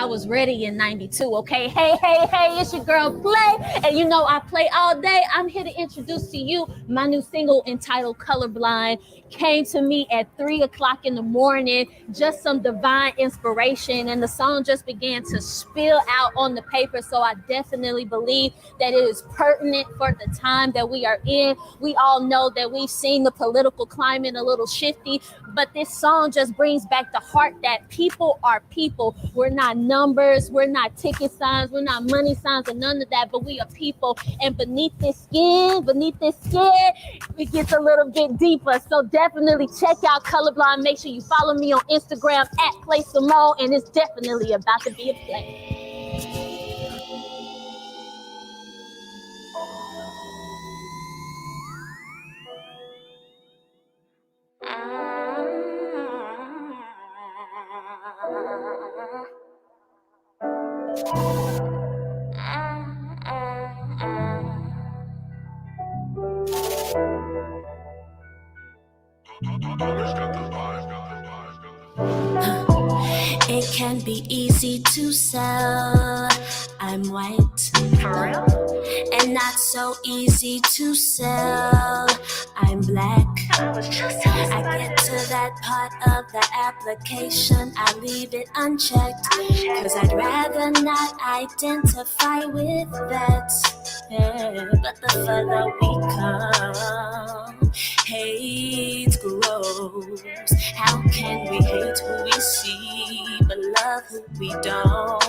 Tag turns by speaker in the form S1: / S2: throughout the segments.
S1: was ready in 92. Okay, hey, it's your girl Play, and you know I play all day. I'm here to introduce to you my new single entitled Colorblind. Came to me at 3 o'clock in the morning, just some divine inspiration, and the song just began to spill out on the paper. So I definitely believe that it is pertinent for the time that we are in. We all know that we've seen the political climate a little shifty, but this song just brings back the heart that people are people. We're not numbers, we're not ticket signs, we're not money signs, or none of that, but we are people. And beneath this skin, it gets a little bit deeper. So definitely check out Colorblind. Make sure you follow me on Instagram at Play Simone, and it's definitely about to be a play.
S2: It can be easy to sell. I'm white. For real? And not so easy to sell. I'm black. I get to that part of the application, I leave it unchecked, cause I'd rather not identify with that. Yeah, but the further we come, hate grows. How can we hate who we see, but love who we don't?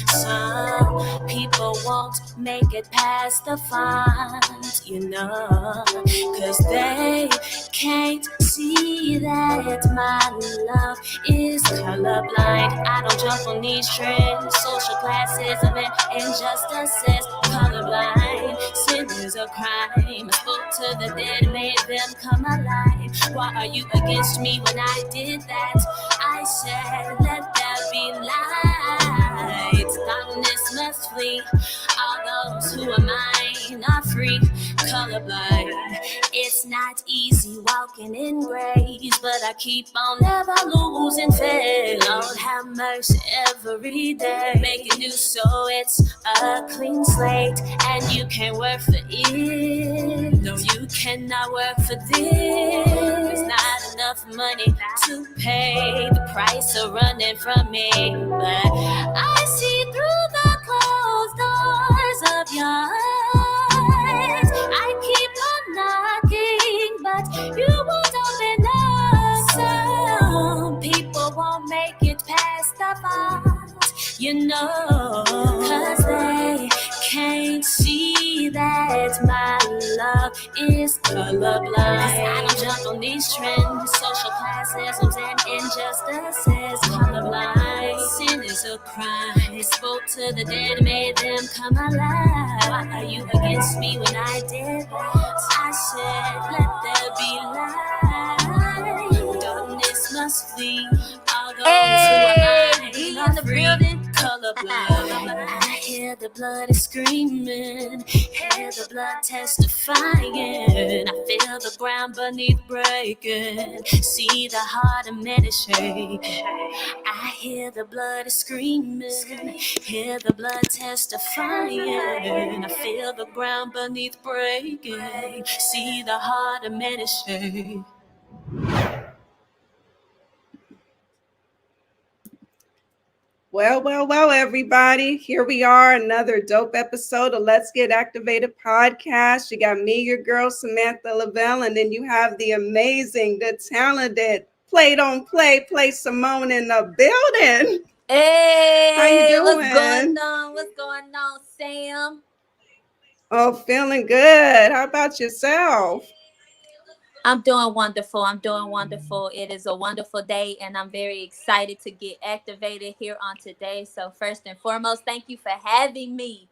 S2: Some people won't make it past the font, you know, cause they can't see that my love is colorblind. I don't jump on these trends, social classism and injustices. Colorblind, sin is a crime. I spoke to the dead, made them come alive. Why are you against me when I did that? I said, let there be light. Darkness must flee. All those who are mine are free. Colorblind. It's not easy walking in grace, but I keep on never losing faith. Lord have mercy every day. Make it new so it's a clean slate, and you can work for it. No, you cannot work for this. There's not enough money to pay the price of running from me, but I see through the closed doors of your eyes. I keep on knocking, but you won't open up. Some people won't make it past the vault, you know, cause they can't see that my love is colorblind. I don't jump on these trends, social classisms and injustices. Colorblind, sin is a crime. It spoke to the dead, made them come alive. Why are you against me when I did that? I said, let there be light. Darkness must flee. All those who are mine are free. Colorblind. I hear the blood is screaming, hear the blood testifying. I feel the ground beneath breaking, see the heart of men is shaking. I hear the blood is screaming, hear the blood testifying. I feel the ground beneath breaking, see the heart of men is shaking.
S3: Well, everybody. Here we are, another dope episode of Let's Get Activated podcast. You got me, your girl, Samantha Leavell, and then you have the amazing, the talented, Play Simone in the building.
S1: Hey,
S3: how you doing?
S1: What's going on, Sam?
S3: Oh, feeling good. How about yourself?
S1: I'm doing wonderful. It is a wonderful day, and I'm very excited to get activated here on today. So first and foremost, thank you for having me.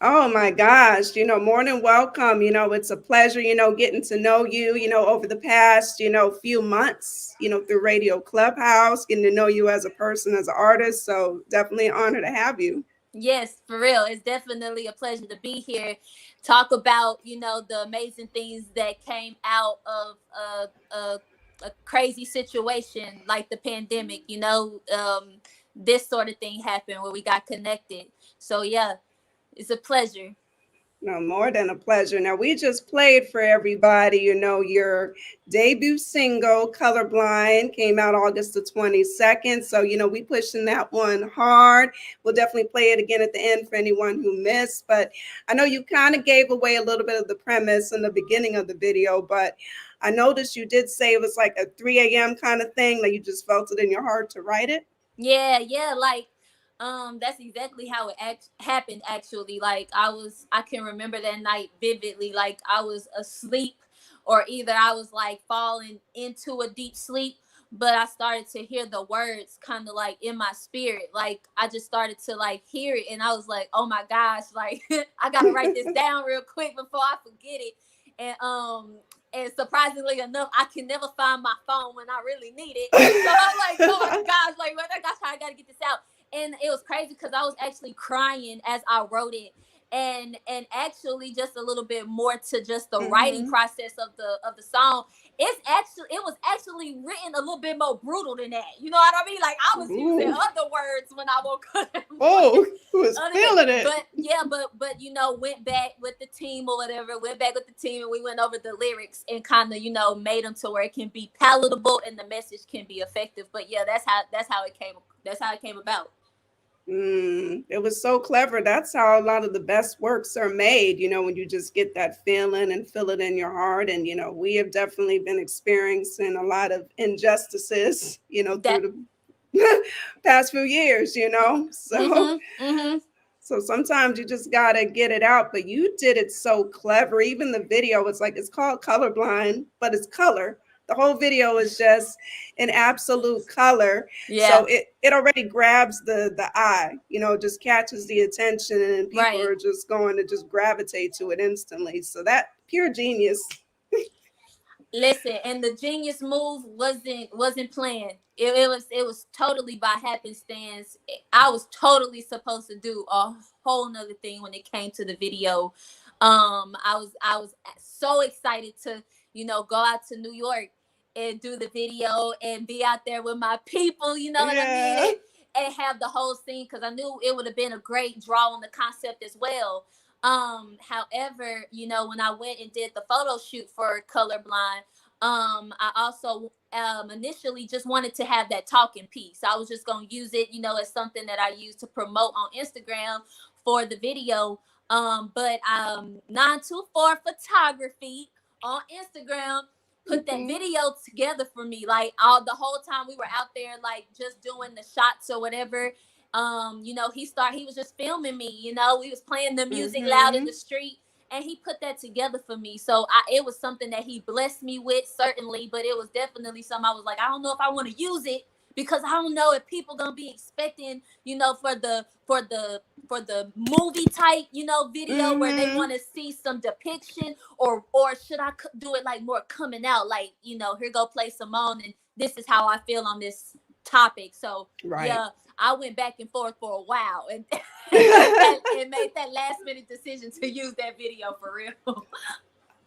S3: Oh my gosh, more than welcome. It's a pleasure, getting to know you, over the past, few months, through Radio Clubhouse, getting to know you as a person, as an artist. So definitely an honor to have you.
S1: Yes, for real. It's definitely a pleasure to be here. Talk about, the amazing things that came out of a crazy situation like the pandemic, this sort of thing happen where we got connected. So yeah, it's a pleasure.
S3: No, more than a pleasure. Now, we just played for everybody, your debut single, Colorblind, came out August the 22nd. So, we pushing that one hard. We'll definitely play it again at the end for anyone who missed. But I know you kind of gave away a little bit of the premise in the beginning of the video, but I noticed you did say it was like a 3 a.m. kind of thing, like you just felt it in your heart to write it.
S1: Yeah, like that's exactly how it happened actually. Like I can remember that night vividly. Like I was asleep, or either I was like falling into a deep sleep, but I started to hear the words kind of like in my spirit. Like I just started to like hear it, and I was like, oh my gosh, like I gotta write this down real quick before I forget it. And surprisingly enough, I can never find my phone when I really need it. So I'm like, oh my gosh, like, oh my gosh, I gotta get this out. And it was crazy because I was actually crying as I wrote it. And actually just a little bit more to just the writing process of the song. It was actually written a little bit more brutal than that. You know what I mean? Like I was using other words when I woke up.
S3: Oh, who was feeling it?
S1: But yeah, but went back with the team or whatever. Went back with the team and we went over the lyrics and kind of made them to where it can be palatable and the message can be effective. But yeah, that's how it came about.
S3: It was so clever. That's how a lot of the best works are made, when you just get that feeling and feel it in your heart. And, we have definitely been experiencing a lot of injustices, through the past few years, So, so sometimes you just got to get it out. But you did it so clever. Even the video, it's called Colorblind, but it's color. The whole video is just in absolute color.
S1: Yeah.
S3: So it already grabs the eye, just catches the attention, and people are just going to just gravitate to it instantly. So that pure genius.
S1: Listen, and the genius move wasn't planned. It was totally by happenstance. I was totally supposed to do a whole nother thing when it came to the video. I was so excited to go out to New York and do the video and be out there with my people, what I mean, and have the whole scene, because I knew it would have been a great draw on the concept as well. However, when I went and did the photo shoot for Colorblind, I also initially just wanted to have that talking piece. I was just going to use it, as something that I use to promote on Instagram for the video. But 924 Photography on Instagram put that video together for me. Like the whole time we were out there, like just doing the shots or whatever. He was just filming me. We was playing the music loud in the street, and he put that together for me. So it was something that he blessed me with, certainly, but it was definitely something I was like, I don't know if I want to use it, because I don't know if people gonna be expecting, for the movie type, video where they want to see some depiction, or should I do it like more coming out, like, here go play Simone, and this is how I feel on this topic. So yeah, I went back and forth for a while and made that last minute decision to use that video for real.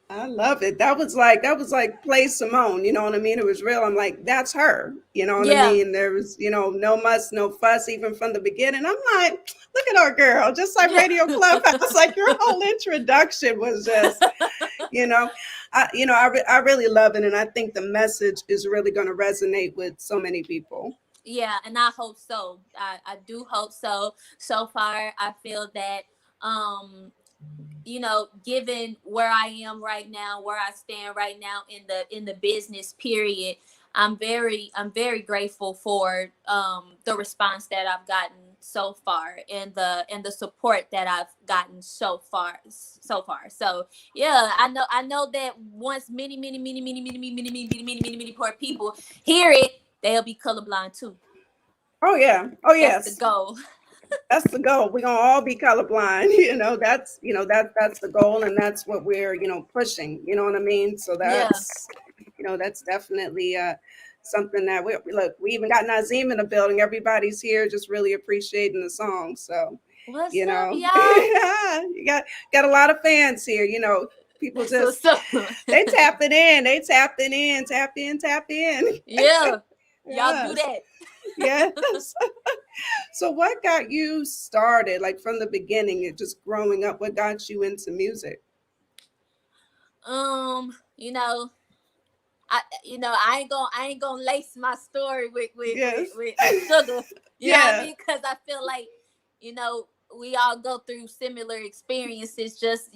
S3: I love it. That was like play Simone, you know what I mean? It was real. I'm like, that's her, you know what I mean? There was, no muss, no fuss, even from the beginning. I'm like, look at our girl, just like Radio Clubhouse. Like your whole introduction was just, I really love it, and I think the message is really going to resonate with so many people.
S1: Yeah, and I hope so. I do hope so. So far, I feel that given where I am right now, where I stand right now in the business period, I'm very grateful for the response that I've gotten so far, and the support that I've gotten so far. So yeah, I know that once many poor people hear it, they'll be colorblind too.
S3: Oh yeah. Oh yes.
S1: That's the goal.
S3: That's the goal. We're gonna all be colorblind. That's the goal, and that's what we're pushing. You know what I mean? So that's that's definitely something that we look. We even got Nazim in the building. Everybody's here, just really appreciating the song. So
S1: what's up, y'all?
S3: You got a lot of fans here. People just they tapping in. Tap in.
S1: Yeah. Y'all do that.
S3: Yes. So what got you started, like from the beginning, it just growing up, what got you into music?
S1: You know, I ain't gonna lace my story
S3: Yes.
S1: with sugar. You know what I
S3: Yeah.
S1: mean? Because I feel like, we all go through similar experiences, just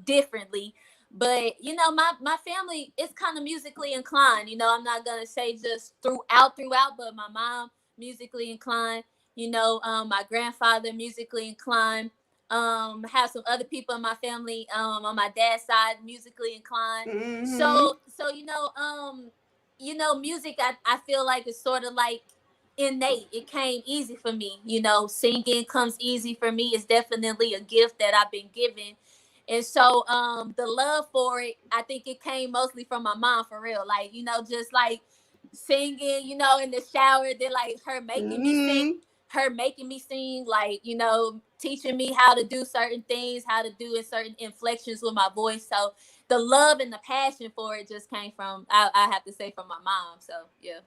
S1: differently. But my family is kind of musically inclined. I'm not gonna say just throughout, but my mom musically inclined. My grandfather musically inclined. Have some other people in my family, on my dad's side, musically inclined.
S3: Mm-hmm.
S1: So music, I feel like it's sort of like innate. It came easy for me. Singing comes easy for me. It's definitely a gift that I've been given. And so the love for it, I think it came mostly from my mom, for real. Like, just like singing, in the shower, then like
S3: Mm-hmm.
S1: her making me sing, like, teaching me how to do certain things, how to do in certain inflections with my voice. So the love and the passion for it just came from, I have to say, from my mom. So yeah.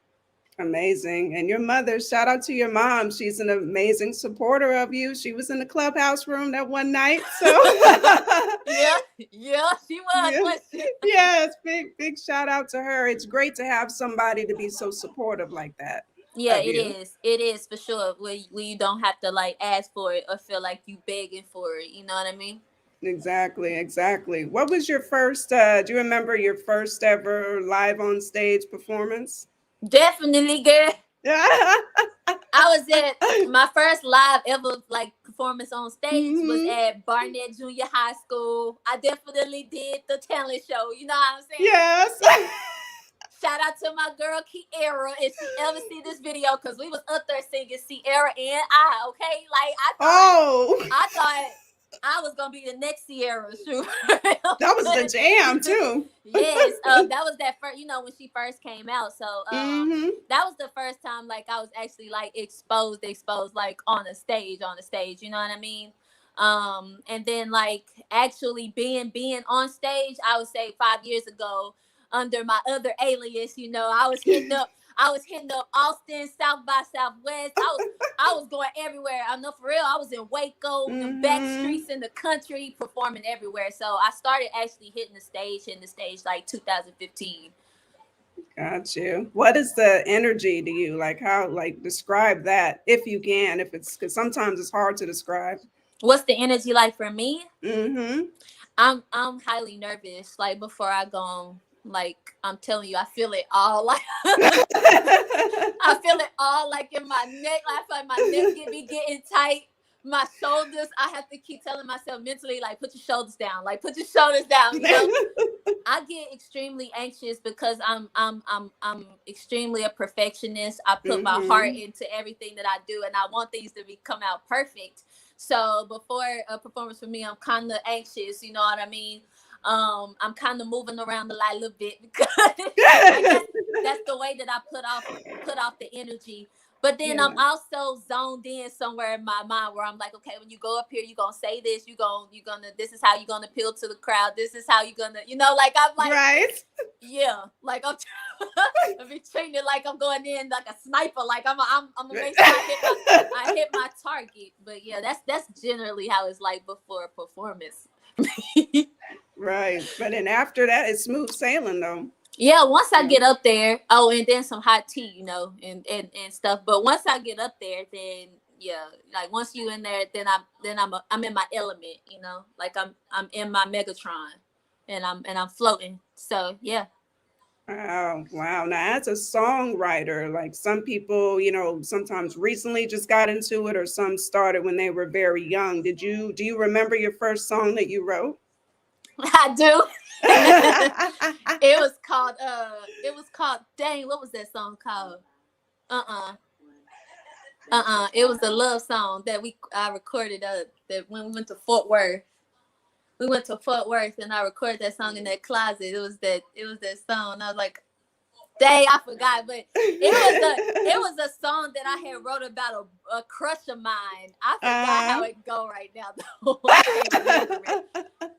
S3: Amazing. And your mother, shout out to your mom. She's an amazing supporter of you. She was in the clubhouse room that one night. So
S1: Yeah, yeah, she was,
S3: yeah.
S1: wasn't she?
S3: Yes, big shout out to her. It's great to have somebody to be so supportive like that
S1: Yeah,
S3: of
S1: it
S3: you.
S1: is. It is for sure. Where you don't have to like ask for it or feel like you begging for it. You know what I mean?
S3: Exactly, exactly. What was your first do you remember your first ever live on stage performance?
S1: Definitely, girl. I was at my first live ever like performance on stage was
S3: Hmm.
S1: at Barnett Junior High School. I definitely did the talent show. You know what I'm saying?
S3: Yes.
S1: Shout out to my girl Kiera if she ever see this video, because we was up there singing Sierra and I. Okay, like
S3: Oh,
S1: I thought I was gonna be the next Sierra. Shoot.
S3: that was the jam too.
S1: Yes, that was that first. When she first came out. So
S3: Hmm.
S1: that was the first time like I was actually like exposed like on the stage. You know what I mean? And then like actually being on stage, I would say 5 years ago under my other alias. I was hitting up Austin, South by Southwest. I was going everywhere. I know, for real. I was in Waco, them back
S3: Hmm.
S1: streets in the country, performing everywhere. So I started actually hitting the stage like 2015.
S3: Got you. What is the energy to you? Like how, like describe that if you can, if it's because sometimes it's hard to describe.
S1: What's the energy like for me?
S3: Hmm.
S1: I'm highly nervous. Like before I go on, like I'm telling you, I feel it all. Like I feel it all like in my neck. Like I feel like my neck get be getting tight. My shoulders, I have to keep telling myself mentally, like, put your shoulders down. Like, put your shoulders down. I get extremely anxious because I'm extremely a perfectionist. I put my heart
S3: Hmm.
S1: into everything that I do, and I want things to come out perfect. So before a performance for me, I'm kind of anxious. You know what I mean? I'm kind of moving around a little bit because like that's the way that I put off the energy. But then I'm
S3: Yeah.
S1: also zoned in somewhere in my mind where I'm like, okay, when you go up here, you're gonna say this, you're gonna this is how you're gonna appeal to the crowd. This is how you're gonna, like I'm like,
S3: Right.
S1: yeah, like I'm I be treating it like I'm going in like a sniper, like I'm gonna make sure I hit my target. But yeah, that's generally how it's like before a performance.
S3: Right. But then after that, it's smooth sailing though.
S1: Yeah, once I
S3: Yeah.
S1: get up there, and then some hot tea, and stuff. But once I get up there, then yeah, like once you in there, then I'm in my element, like I'm in my Megatron, and I'm floating. So yeah.
S3: Wow, wow. Now, as a songwriter, like some people, sometimes recently just got into it, or some started when they were very young. Do you remember your first song that you wrote?
S1: I do. It was called dang, what was that song called? Uh-uh. It was a love song that I recorded that when we went to Fort Worth. We went to Fort Worth and I recorded that song in that closet. It was that song. I was like, dang, I forgot, but it was a song that I had wrote about a crush of mine. I forgot
S3: uh,
S1: how it go right now though.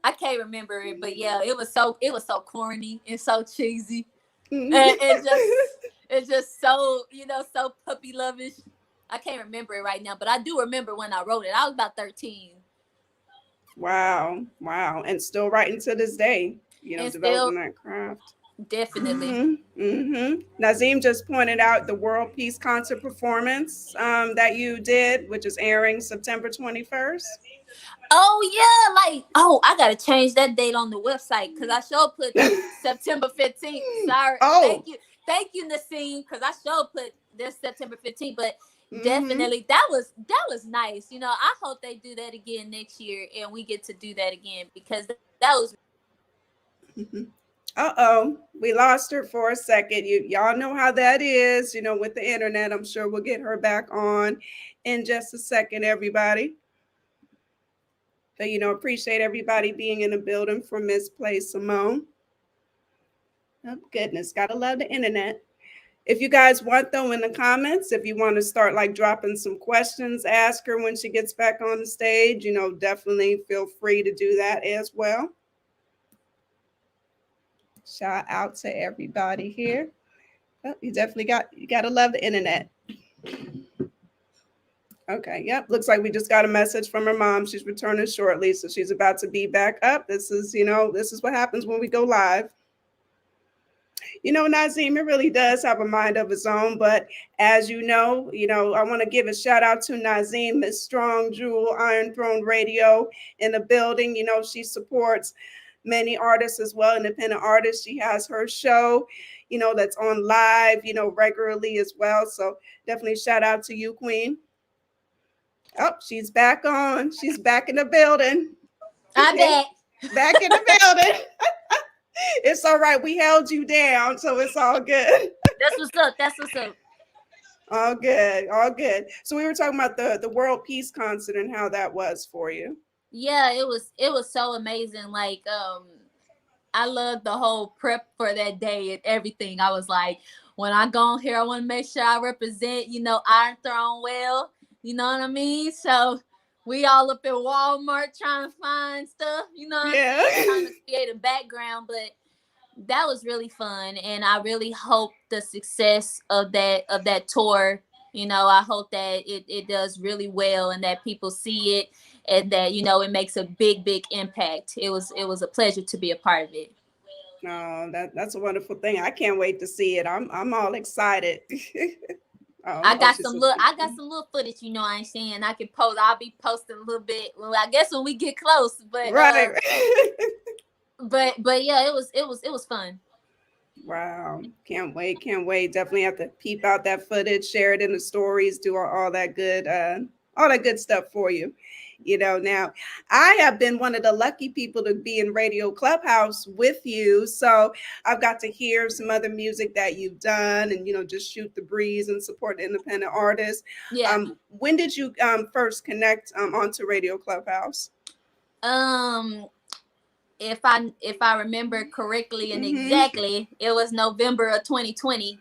S1: I can't remember it, but yeah, it was so corny and so cheesy,
S3: mhm.
S1: and just It's just so, so puppy lovish. I can't remember it right now, but I do remember when I wrote it. I was about 13.
S3: Wow. Wow. And still writing to this day,
S1: And
S3: developing
S1: still,
S3: that craft.
S1: definitely.
S3: Nazim just pointed out the World Peace Concert performance that you did, which is airing September 21st.
S1: Oh yeah, I gotta change that date on the website because I sure put September 15th. Sorry,
S3: Oh.
S1: thank you, Nassim, because I sure put this September 15th. But
S3: Mm-hmm.
S1: definitely that was nice. I hope they do that again next year and we get to do that again because that was.
S3: Uh-oh, we lost her for a second. Y'all know how that is, with the internet. I'm sure we'll get her back on in just a second, everybody. But, appreciate everybody being in the building for Misplaced Simone. Oh, goodness, gotta love the internet. If you guys want, though, in the comments, if you want to start like dropping some questions, ask her when she gets back on the stage, definitely feel free to do that as well. Shout out to everybody here. Oh, you gotta love the internet. Okay, yep. Looks like we just got a message from her mom. She's returning shortly, so she's about to be back up. This is what happens when we go live. Nazim, it really does have a mind of its own. But as I want to give a shout out to Nazim, Miss Strong Jewel, Iron Throne Radio in the building. She supports many artists as well, independent artists. She has her show, that's on live, regularly as well. So definitely shout out to you, Queen. Oh, she's back on. She's back in the building.
S1: I bet.
S3: Back in the building. It's all right. We held you down, so it's all good.
S1: That's what's up. That's what's up.
S3: All good. All good. So we were talking about the World Peace Concert and how that was for you.
S1: Yeah, it was so amazing. I loved the whole prep for that day and everything. I was like, when I go on here, I want to make sure I represent, Iron Throne well. You know what I mean? So we all up in Walmart trying to find stuff, what I'm
S3: Yeah.
S1: saying? Trying to create a background, but that was really fun. And I really hope the success of that tour, I hope that it does really well and that people see it and that, it makes a big impact. It was a pleasure to be a part of it.
S3: Oh, that's a wonderful thing. I can't wait to see it. I'm all excited.
S1: I got some little footage, I'm saying. I can post. I'll be posting a little bit. Well, I guess when we get close, but
S3: right.
S1: but yeah, it was fun.
S3: Wow. Can't wait. Definitely have to peep out that footage, share it in the stories, do all that good stuff for you. Now I have been one of the lucky people to be in Radio Clubhouse with you. So I've got to hear some other music that you've done and, just shoot the breeze and support independent artists.
S1: Yeah.
S3: When did you first connect onto Radio Clubhouse?
S1: If I remember correctly and exactly, it was November of 2020.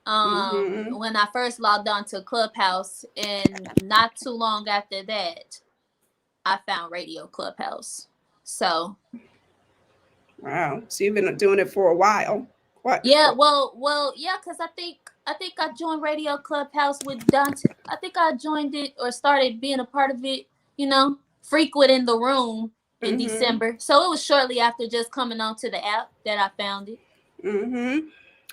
S1: When I first logged on to Clubhouse, and not too long after that, I found Radio Clubhouse. So
S3: wow, so you've been doing it for a while. What?
S1: Yeah, well, yeah, because I think I joined Radio Clubhouse with Dante. I think I joined it or started being a part of it, frequent in the room in December. So it was shortly after just coming onto the app that I found it.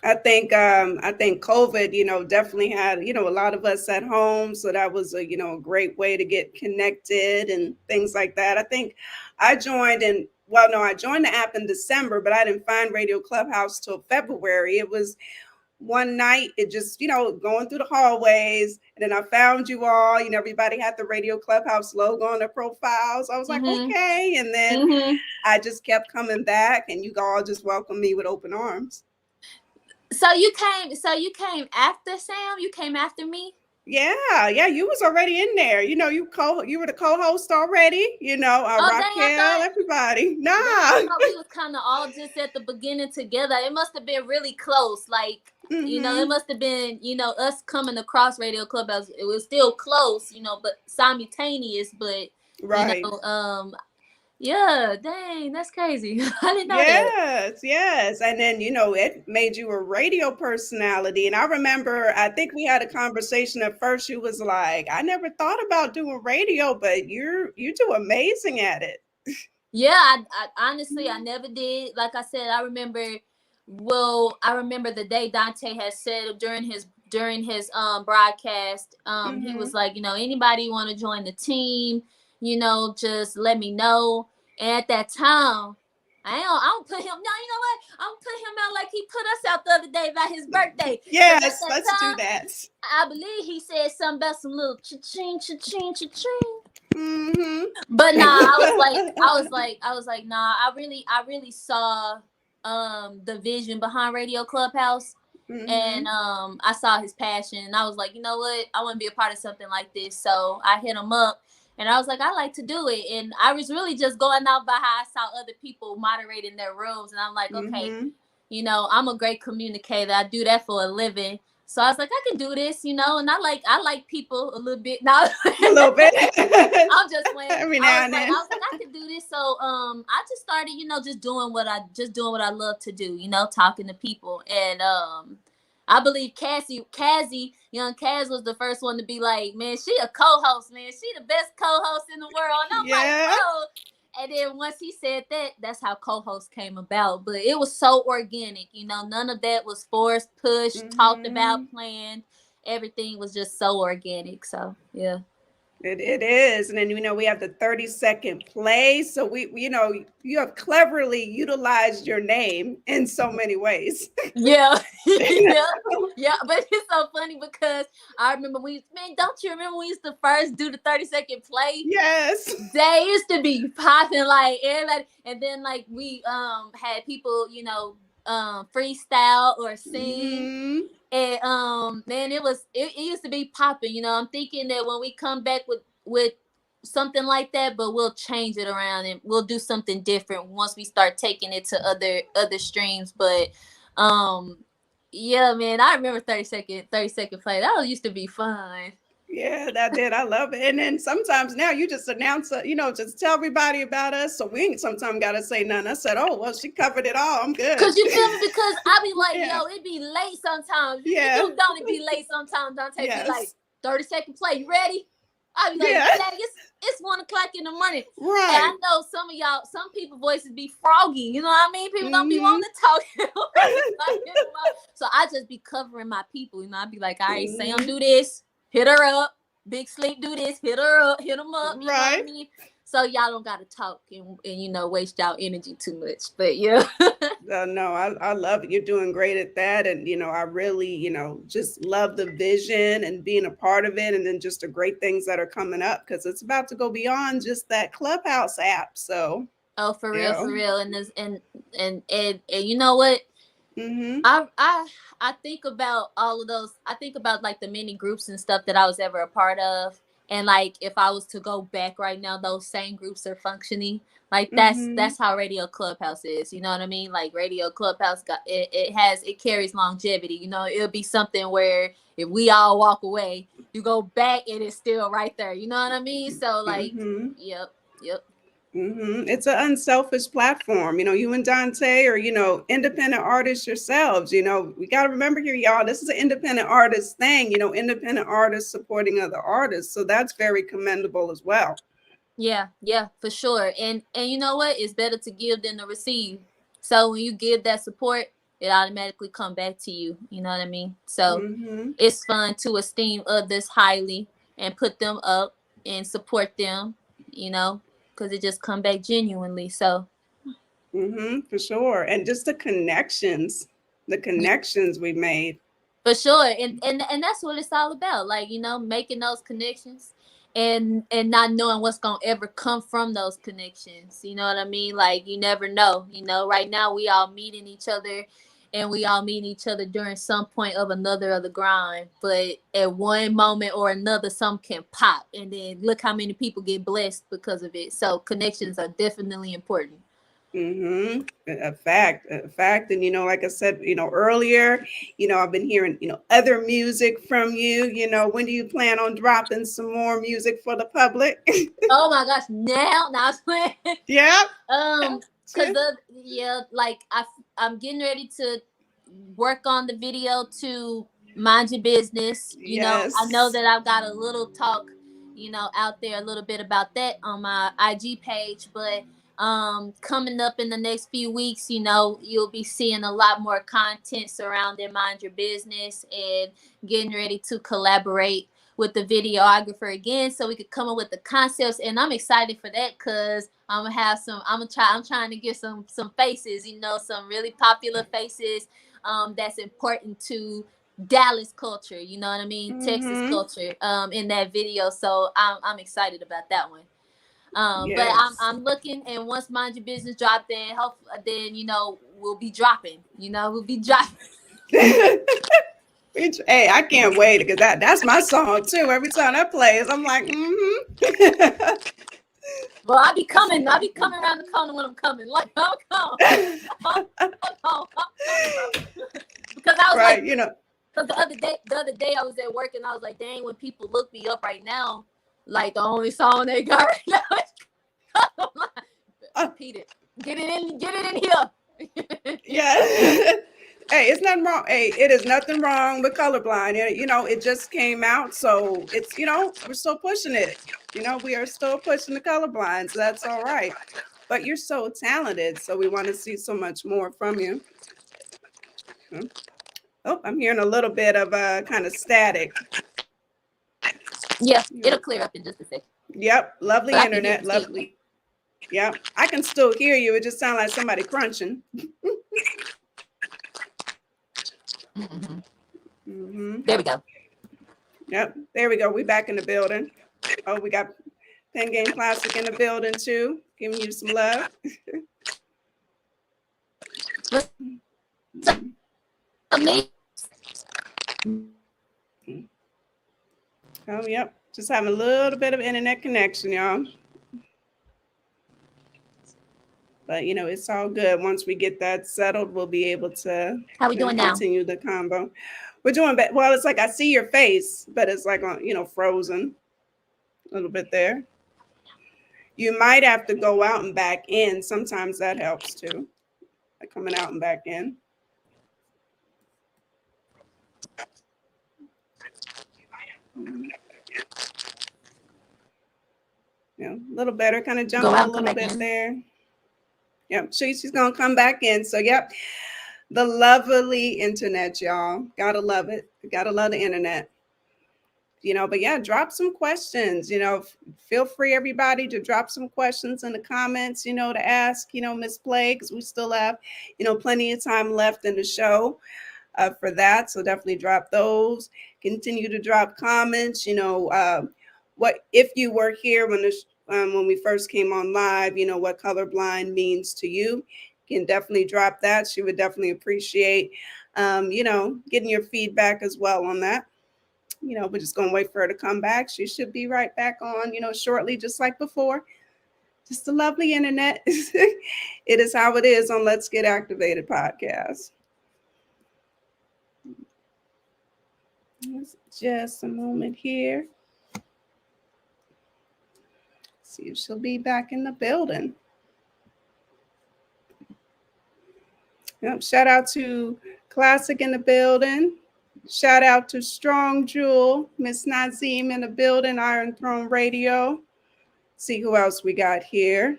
S3: I think COVID, definitely had, a lot of us at home. So that was a great way to get connected and things like that. I think I joined I joined the app in December, but I didn't find Radio Clubhouse till February. It was one night, it just, going through the hallways, and then I found you all, everybody had the Radio Clubhouse logo on their profiles. I was like, okay. And then I just kept coming back, and you all just welcomed me with open arms.
S1: So you came after Sam? You came after me?
S3: Yeah, you was already in there. You were the co-host already. Raquel, everybody. Nah,
S1: we was kind of all just at the beginning together. It must have been really close. Like it must have been us coming across Radio Clubhouse. It was still close, but simultaneous. But
S3: right.
S1: Yeah, dang, that's crazy. I didn't know that.
S3: Yes, yes. And then, it made you a radio personality. And I remember, I think we had a conversation at first. You was like, I never thought about doing radio, but you do amazing at it.
S1: Yeah, I honestly I never did. Like I said, I remember. Well, I remember the day Dante had said during his broadcast. He
S3: Mm-hmm.
S1: was like, anybody want to join the team, just let me know. And at that time, I don't put him. No, you know what? I don't put him out like he put us out the other day about his birthday. Cause at
S3: Yes,
S1: that
S3: let's do
S1: time,
S3: that.
S1: I believe he said something about some little cha-ching, cha-ching, cha-ching.
S3: Mm-hmm.
S1: But nah, I was like, nah, I really saw the vision behind Radio Clubhouse, and
S3: Mm-hmm.
S1: I saw his passion, and I was like, you know what, I want to be a part of something like this. So I hit him up, and I was like, I like to do it, and I was really just going out by how I saw other people moderating their rooms, and I'm like, okay,
S3: Mm-hmm.
S1: I'm a great communicator. I do that for a living. So I was like, I can do this, and I like people a little bit. Now
S3: A little bit.
S1: I'm just playing.
S3: Every
S1: I
S3: now
S1: was
S3: and
S1: like,
S3: then.
S1: I could do this. So I just started, just doing what I love to do, talking to people. And I believe Cassie, young Kaz was the first one to be like, man, she a co-host, man. She the best co-host in the world. And I'm like,
S3: Yeah.
S1: bro. And then once he said that, that's how co-host came about. But it was so organic, none of that was forced, pushed, talked
S3: Mm-hmm.
S1: about, planned. Everything was just so organic. So yeah.
S3: It is. And then, we have the 30-second play. So you have cleverly utilized your name in so many ways.
S1: Yeah, yeah, yeah. But it's so funny because I remember don't you remember we used to first do the 30-second play?
S3: Yes.
S1: They used to be popping like everybody, and then like we had people, freestyle or sing,
S3: Mm-hmm.
S1: and man, it used to be popping. I'm thinking that when we come back with something like that, but we'll change it around and we'll do something different once we start taking it to other streams. But um yeah, man, I remember 30-second play. That used to be fun.
S3: Yeah, that did. I love it. And then sometimes now you just announce, just tell everybody about us. So we ain't sometimes got to say nothing. I said, oh, well, she covered it all. I'm good.
S1: Cause you feel me? Because I be like,
S3: Yeah.
S1: yo, it be late sometimes.
S3: Yeah.
S1: You do, don't it be late sometimes? Dante be like,
S3: Yes.
S1: 30-second play, you ready? I be like,
S3: Yeah.
S1: dang, it's 1 o'clock in the morning. And
S3: Right.
S1: I know some people voices be froggy. You know what I mean? People don't be
S3: Mm-hmm.
S1: wanting to talk. So I just be covering my people. I be like, all right, Sam,
S3: Mm-hmm.
S1: do this, hit her up. Big Sleep, do this, hit her up, hit them up. You know what I
S3: Right.
S1: mean? So y'all don't gotta talk and waste y'all energy too much. But yeah.
S3: No, I love it. You're doing great at that. And, I really, just love the vision and being a part of it. And then just the great things that are coming up because it's about to go beyond just that Clubhouse app. So,
S1: Oh, for real,
S3: yeah.
S1: for real. And this and you know what?
S3: Mm-hmm.
S1: I think about all of those. I think about like the many groups and stuff that I was ever a part of. And like if I was to go back right now, those same groups are functioning. Like
S3: Mm-hmm.
S1: that's how Radio Clubhouse is. You know what I mean? Like Radio Clubhouse it carries longevity. It'll be something where if we all walk away, you go back and it's still right there. You know what I mean? So like,
S3: Mm-hmm.
S1: yep.
S3: Mm-hmm. It's an unselfish platform. You and Dante are, independent artists yourselves. We got to remember here, y'all, this is an independent artist thing, independent artists supporting other artists. So that's very commendable as well.
S1: Yeah, for sure. And you know what? It's better to give than to receive. So when you give that support, it automatically come back to you. You know what I mean? So
S3: Mm-hmm.
S1: it's fun to esteem others highly and put them up and support them, because it just come back genuinely. So
S3: Mm-hmm. For sure. And just the connections we made.
S1: for sure. And that's what it's all about. Like, making those connections and not knowing what's gonna ever come from those connections. You know what I mean? Like you never know. Right now we all meeting each other and we all meet each other during some point of another of the grind. But at one moment or another, some can pop and then look how many people get blessed because of it. So connections are definitely important.
S3: Mm-hmm. A fact, a fact. And, like I said, earlier, I've been hearing, other music from you. When do you plan on dropping some more music for the public?
S1: Oh my gosh, now I was playing.
S3: Yeah.
S1: Cause I'm getting ready to work on the video to Mind Your Business.
S3: Yes.
S1: I know that I've got a little talk, out there a little bit about that on my IG page, but coming up in the next few weeks, you'll be seeing a lot more content surrounding Mind Your Business and getting ready to collaborate with the videographer again so we could come up with the concepts. And I'm excited for that because I'm trying to get some faces, some really popular faces that's important to Dallas culture, you know what I mean?
S3: Mm-hmm.
S1: Texas culture in that video. So I'm excited about that one.
S3: Yes.
S1: But I'm looking, and once Mind Your Business drop, then we'll be dropping. We'll be dropping.
S3: Hey, I can't wait because that's my song too. Every time that plays, I'm like, mm-hmm.
S1: Well, I'll be coming around the corner when I'm coming. Like, I'm coming. Because I was
S3: right,
S1: because the other day I was at work and I was like, dang, when people look me up right now, like the only song they got right now is repeat it. Get it in here.
S3: Yeah. Hey, it's nothing wrong. Hey, it is nothing wrong with colorblind. It just came out, so it's we're still pushing it. We are still pushing the colorblind, so that's all right. But you're so talented, so we want to see so much more from you. Oh, I'm hearing a little bit of kind of static.
S1: Yeah, it'll clear up in just a second.
S3: Yep, lovely internet, lovely. Yep, I can still hear you. It just sounds like somebody crunching. Mm-hmm.
S1: There we go.
S3: Yep, there we go. We back in the building. Oh, we got Pen Game Classic in the building too, giving you some love. Oh, yep. Just having a little bit of internet connection, y'all. But it's all good. Once we get that settled, we'll be able to continue the combo. We're doing well. It's like I see your face, but it's like on frozen a little bit there. You might have to go out and back in. Sometimes that helps too. Like coming out and back in. A little better, kind of jumping a little bit there. Yep, she's gonna come back in. So yep, the lovely internet, y'all. Gotta love it. Gotta love the internet. But yeah, drop some questions. Feel free, everybody, to drop some questions in the comments, to ask, Miss Play, because we still have, plenty of time left in the show for that. So definitely drop those. Continue to drop comments. What if you were here when we first came on live, what colorblind means to you. You can definitely drop that. She would definitely appreciate, getting your feedback as well on that. We're just going to wait for her to come back. She should be right back on, shortly, just like before. Just a lovely internet. It is how it is on Let's Get Activated podcast. Just a moment here. See if she'll be back in the building. Yep, shout out to Classic in the building. Shout out to Strong Jewel, Miss Nazim in the building, Iron Throne Radio. See who else we got here.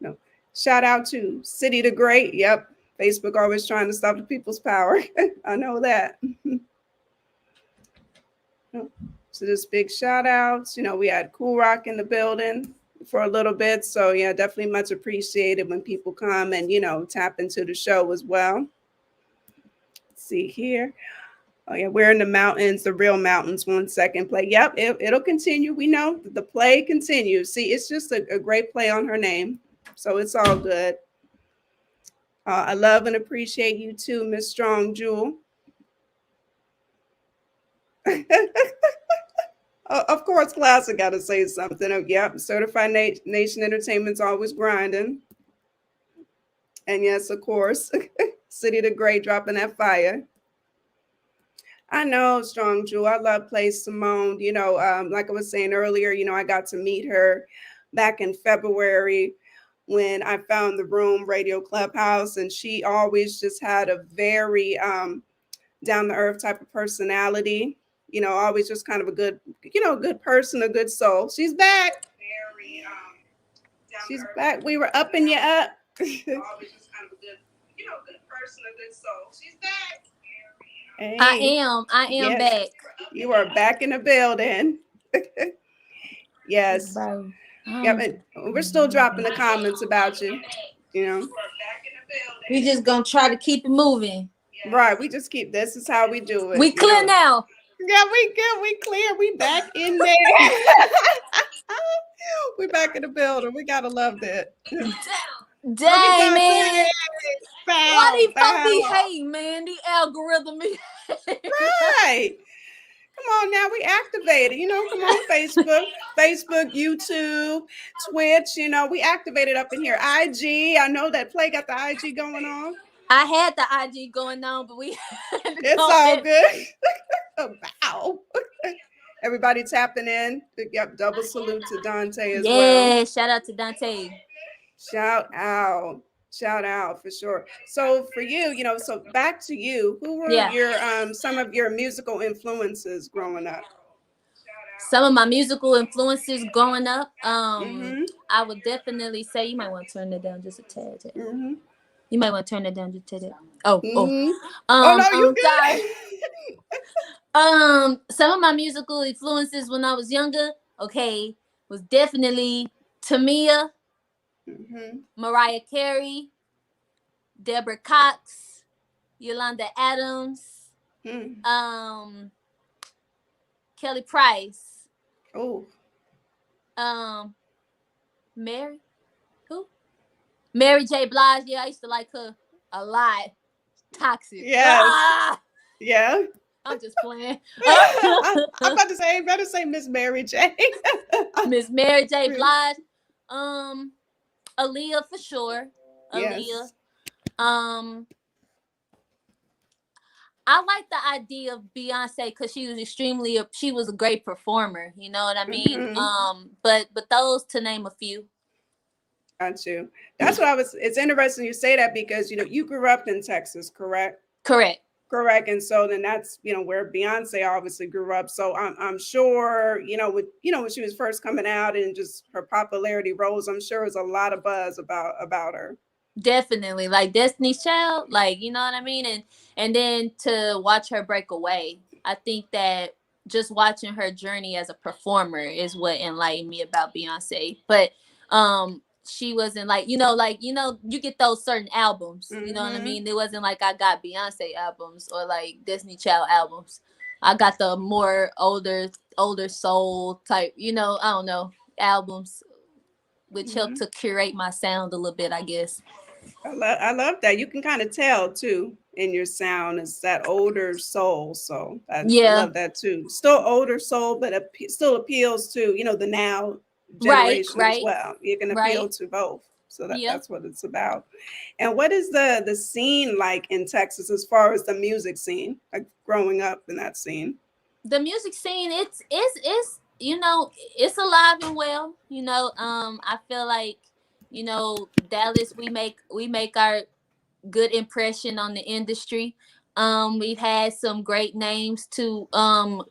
S3: No. Shout out to City the Great. Yep, Facebook always trying to stop the people's power. I know that. So just big shout outs. We had Cool Rock in the building for a little bit. So yeah, definitely much appreciated when people come and, tap into the show as well. Let's see here. Oh yeah, we're in the mountains, the real mountains. 1 second play. Yep, it'll continue. We know the play continues. See, it's just a great play on her name. So it's all good. I love and appreciate you too, Miss Strong Jewel. Of course, Classic got to say something. Yep, Certified Nation Entertainment's always grinding. And yes, of course, City the Great dropping that fire. I know, Strong Jewel. I love Play Simone. Like I was saying earlier, I got to meet her back in February when I found the room, Radio Clubhouse, and she always just had a very down to earth type of personality. Always just kind of a good, good person, a good soul. She's back. She's back. We were upping you up. Always just kind of a good, good person, a good soul. She's back. Hey.
S1: I am back.
S3: You are back in the building. Yes.
S1: Bro.
S3: Yep. And we're still dropping the comments about you.
S1: We just gonna try to keep it moving.
S3: Right. We just keep. This is how we do it.
S1: We clear now.
S3: Yeah, we good. We clear. We back in there. We back in the building. We gotta love that.
S1: Dang, man. Why these folks be hating, man? The algorithm be
S3: right. Come on now, we activated. Come on, Facebook, YouTube, Twitch. We activated up in here. IG. I know that Play got the IG going on.
S1: I had the IG going on, but
S3: it's all good. Wow. Everybody tapping in. Yep, double salute to Dante as well.
S1: Yeah, shout out to Dante.
S3: Shout out for sure. So for you, so back to you, who were your some of your musical influences growing up?
S1: Some of my musical influences growing up, I would definitely say, you might want to turn it down just a tad.
S3: Mm-hmm.
S1: You might want to turn it down just a tad. Oh
S3: no, you
S1: sorry. Some of my musical influences when I was younger, was definitely Tamia. Mariah Carey, Deborah Cox, Yolanda Adams, Kelly Price.
S3: Oh.
S1: Mary J. Blige. Yeah, I used to like her a lot. Toxic.
S3: Yes. Yeah.
S1: I'm just playing.
S3: I'm about to say, better say Miss Mary J.
S1: Miss Mary J. Blige. Aaliyah for sure. Aaliyah.
S3: Yes.
S1: I like the idea of Beyonce because she was a great performer. You know what I mean? But those to name a few.
S3: Got you. That's what it's interesting you say that because you grew up in Texas, correct?
S1: Correct.
S3: And so then that's where Beyonce obviously grew up. So I'm sure when she was first coming out and just her popularity rose, I'm sure there's a lot of buzz about her.
S1: Definitely, like Destiny's Child, like you know what I mean, and then to watch her break away, I think that just watching her journey as a performer is what enlightened me about Beyonce. But she wasn't you get those certain albums, you know what I mean? It wasn't like I got Beyonce albums or like Destiny Child albums. I got the more older soul type, I don't know, albums, which helped to curate my sound a little bit, I guess.
S3: I love that. You can kind of tell too in your sound is that older soul. So I love that too. Still older soul, but still appeals to the now generation as well. You can appeal to both. So that's what it's about. And what is the scene like in Texas as far as the music scene, like growing up in that scene?
S1: The music scene, it's it's alive and well. I feel like Dallas, we make our good impression on the industry. We've had some great names to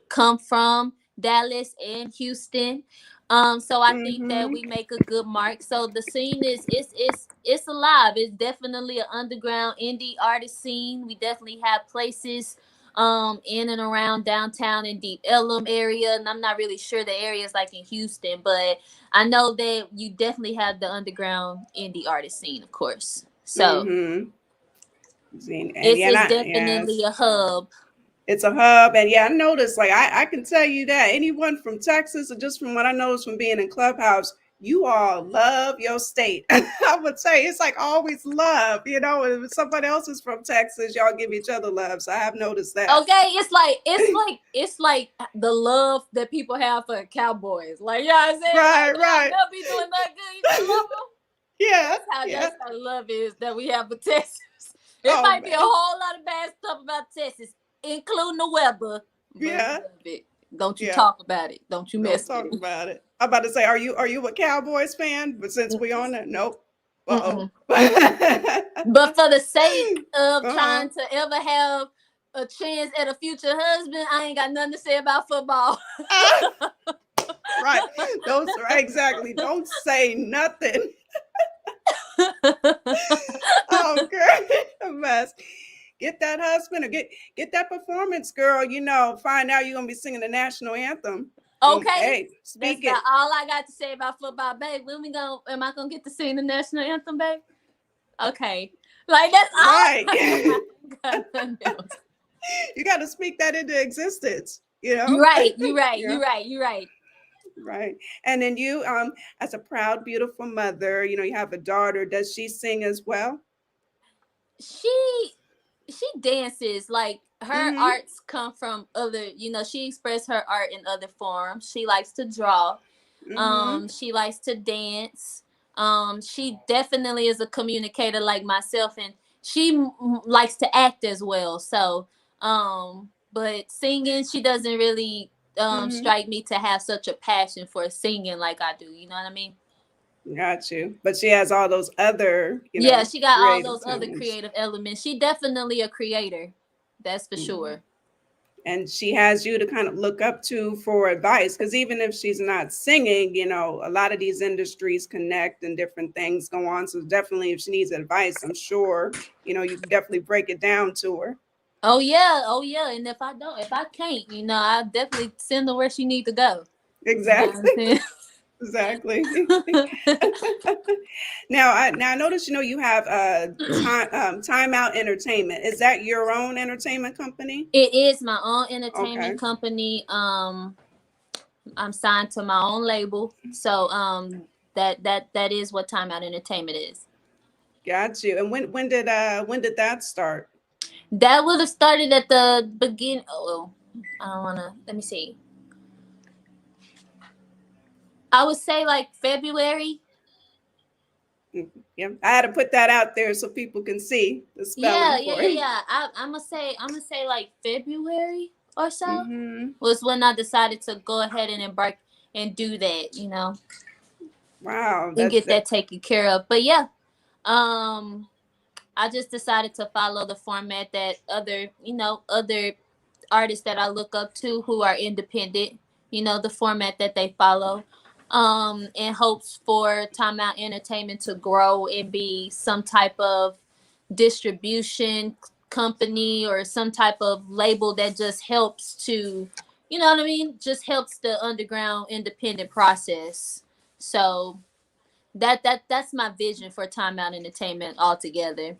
S1: come from Dallas and Houston. So I think that we make a good mark. So the scene it's alive. It's definitely an underground indie artist scene. We definitely have places in and around downtown and Deep Ellum area, and I'm not really sure the areas like in Houston, but I know that you definitely have the underground indie artist scene, of course. So it's definitely a hub.
S3: It's a hub, and I noticed, like I can tell you that anyone from Texas, or just from what I noticed from being in Clubhouse, you all love your state. I would say it's like always love, if somebody else is from Texas, y'all give each other love. So I have noticed that.
S1: Okay, it's like the love that people have for Cowboys. Like, you know what I'm saying?
S3: Right.
S1: They'll be doing that good. You love them.
S3: Yeah, yeah.
S1: That's how love is that we have for Texas. It
S3: Oh
S1: might be a
S3: man.
S1: whole lot of bad stuff about Texas, including the weather, but we
S3: Yeah,
S1: love it. Don't you
S3: yeah.
S1: talk about it. Don't you
S3: Don't
S1: mess
S3: talk
S1: with it.
S3: about it. I'm about to say, are you a Cowboys fan? But since we on that, nope. Uh
S1: Mm-mm.
S3: oh.
S1: But for the sake of
S3: Uh-huh.
S1: trying to ever have a chance at a future husband, I ain't got nothing to say about football.
S3: Ah, right. Those right exactly. Don't say nothing. Oh, girl, a mess. Get that husband or get that performance, girl. Find out you're gonna be singing the national anthem.
S1: Okay,
S3: Hey,
S1: that's
S3: speak
S1: about
S3: it.
S1: all I got to say about football, babe. When we go, am I gonna get to sing the national anthem, babe? Okay, like that's all.
S3: Right.
S1: I got nothing else.
S3: You got to speak that into existence. You
S1: You're
S3: know.
S1: right. You're right.
S3: Yeah.
S1: You're right. You're right.
S3: Right. And then you, as a proud, beautiful mother, you have a daughter. Does she sing as well?
S1: She she dances like her
S3: Mm-hmm.
S1: arts come from other. She express her art in other forms. She likes to draw.
S3: Mm-hmm.
S1: She likes to dance. She definitely is a communicator like myself, and she likes to act as well. So, but singing, she doesn't really
S3: Mm-hmm.
S1: strike me to have such a passion for singing like I do. You know what I mean?
S3: Got you. But she has all those other,
S1: Yeah, she got all
S3: creative
S1: those other
S3: talents.
S1: creative elements. She definitely a creator. That's for
S3: Mhm.
S1: sure.
S3: And she has you to kind of look up to for advice. Because even if she's not singing, a lot of these industries connect and different things go on. So definitely, if she needs advice, I'm sure, you can definitely break it down to her.
S1: Oh yeah, oh yeah. And if I can't, I definitely send her where she need to go. You know what I'm
S3: Exactly.
S1: saying?
S3: Exactly. Now I notice you have Timeout Entertainment. Is that your own entertainment company?
S1: It is my own
S3: Okay,
S1: entertainment company. I'm signed to my own label, so that is what Timeout Entertainment is.
S3: got you. And when did that start?
S1: That would have started at the beginning. Oh, I don't wanna. Let me see. I would say like February.
S3: Yeah, I had to put that out there so people can see the
S1: Yeah,
S3: spelling
S1: yeah,
S3: for
S1: yeah,
S3: it.
S1: yeah. I'm gonna say like February or so
S3: Mm-hmm.
S1: was when I decided to go ahead and embark and do that.
S3: Wow,
S1: And
S3: that
S1: get
S3: that
S1: that taken care of. But yeah, um, I just decided to follow the format that other artists that I look up to who are independent, the format that they follow. In hopes for Timeout Entertainment to grow and be some type of distribution company or some type of label that just helps to, you know what I mean? Just helps the underground independent process. So that's my vision for Timeout Entertainment altogether.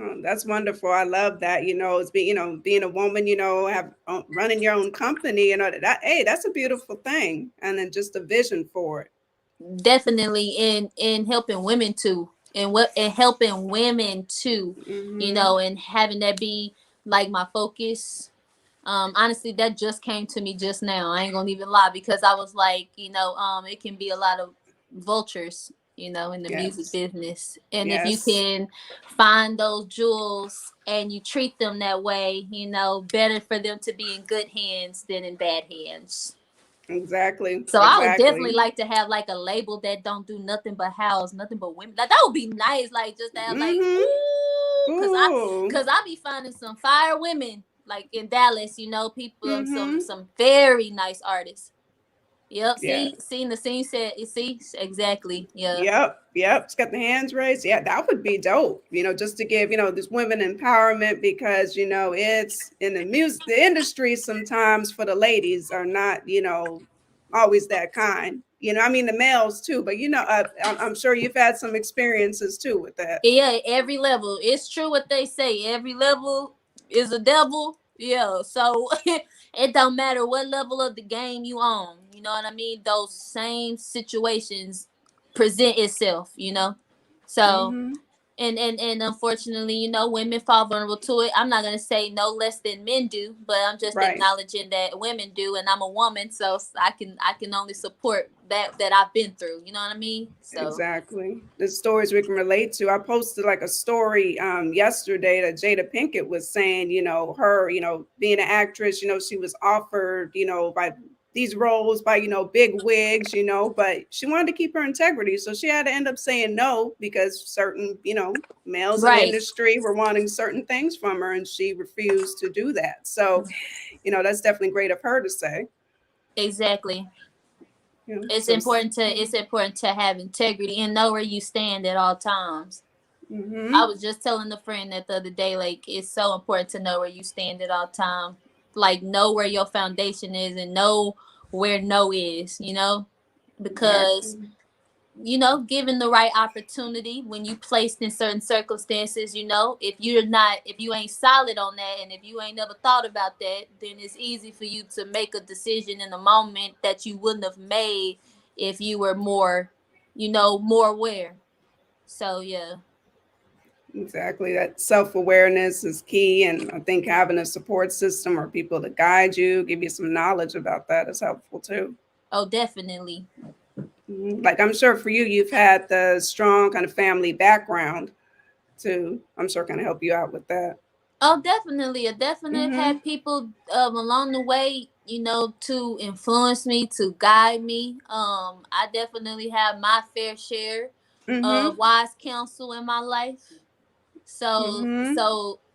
S3: oh, that's wonderful. I love that. It's being a woman. Have running your own company. That hey, that's a beautiful thing. And then just a vision for it.
S1: Definitely in helping women too, and helping women too,
S3: Mm-hmm.
S1: and having that be like my focus. Honestly, that just came to me just now. I ain't gonna even lie, because I was like, it can be a lot of vultures, in the music
S3: Yes.
S1: business. And if you
S3: Yes.
S1: can find those jewels and you treat them that way, better for them to be in good hands than in bad hands.
S3: Exactly.
S1: So I would definitely
S3: Exactly.
S1: like to have like a label that don't do nothing but house nothing but women. Like that would be nice. Like just to have like
S3: Mm-hmm.
S1: ooh,
S3: Ooh.
S1: cause I be finding some fire women like in Dallas. People some
S3: Mm-hmm.
S1: some very nice artists. Yep.
S3: Yeah.
S1: Seen the scene set. You see exactly. Yeah.
S3: Yep, yep. It's got the hands raised. Yeah, that would be dope. Just to give this women empowerment, because it's in the industry. Sometimes for the ladies are not always that kind. I mean the males too, but I'm sure you've had some experiences too with that.
S1: Yeah. Every level. It's true what they say. Every level is a devil. Yeah. So it don't matter what level of the game you on. You know what I mean? Those same situations present itself. So
S3: Mm-hmm.
S1: And unfortunately, you know, women fall vulnerable to it. I'm not gonna say no less than men do, but I'm just
S3: Right.
S1: acknowledging that women do, and I'm a woman, so I can only support that I've been through. You know what I mean? So
S3: Exactly. The stories we can relate to. I posted like a story yesterday that Jada Pinkett was saying, her, being an actress, she was offered, by these roles by, big wigs, but she wanted to keep her integrity. So she had to end up saying no because certain, males in the
S1: right,
S3: industry were wanting certain things from her and she refused to do that. So, that's definitely great of her to say.
S1: exactly. It's
S3: So,
S1: important to have integrity and know where you stand at all times. I
S3: mm-hmm.
S1: was just telling a friend that the other day, like, it's so important to know where you stand at all time. Like, know where your foundation is and know where no is, because,
S3: Exactly.
S1: given the right opportunity, when you placed in certain circumstances, if you ain't solid on that, and if you ain't never thought about that, then it's easy for you to make a decision in a moment that you wouldn't have made if you were more aware. So, yeah.
S3: Exactly. That self-awareness is key. And I think having a support system or people to guide you, give you some knowledge about that is helpful too.
S1: Oh, definitely.
S3: Like I'm sure for you, you've had the strong kind of family background too. I'm sure kind of help you out with that.
S1: Oh, definitely. I definitely
S3: Mm-hmm.
S1: had people along the way, to influence me, to guide me. I definitely have my fair share
S3: Mm-hmm.
S1: of wise counsel in my life. So,
S3: Mm-hmm.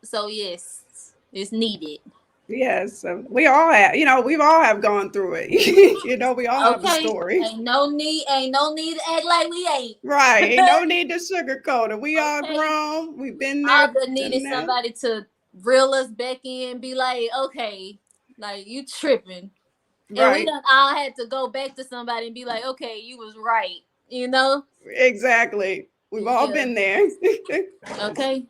S1: so yes, it's needed.
S3: Yes. We all have, we've all have gone through it. We all have a
S1: Okay,
S3: story.
S1: ain't no need to act like we ain't.
S3: Right. Ain't no need to sugarcoat it. We all
S1: Okay,
S3: grown. We've been
S1: I
S3: there,
S1: just needed
S3: done that.
S1: somebody to reel us back in and be like, okay, like, you tripping. And we
S3: Right.
S1: done all had to go back to somebody and be like, okay, you was right, you know?
S3: Exactly. We've all
S1: Yeah.
S3: been there.
S1: Okay.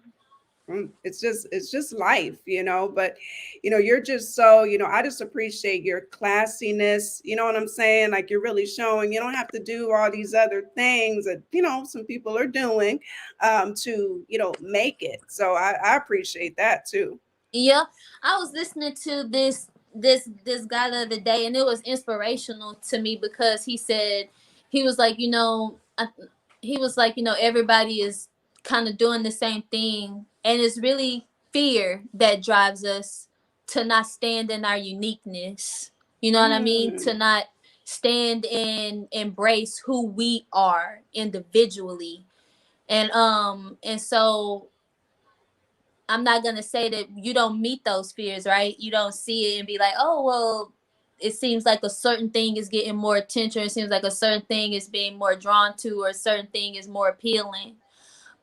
S3: It's just life, but you're just so, I just appreciate your classiness, you know what I'm saying? Like you're really showing you don't have to do all these other things that, some people are doing to, make it. So I appreciate that too.
S1: Yeah. I was listening to this guy the other day, and it was inspirational to me because he was like, he was like, everybody is kind of doing the same thing, and it's really fear that drives us to not stand in our uniqueness. You know what I mean? To
S3: Mm,
S1: not stand and embrace who we are individually. And so I'm not gonna say that you don't meet those fears, right? You don't see it and be like, oh well, it seems like a certain thing is getting more attention. It seems like a certain thing is being more drawn to, or a certain thing is more appealing.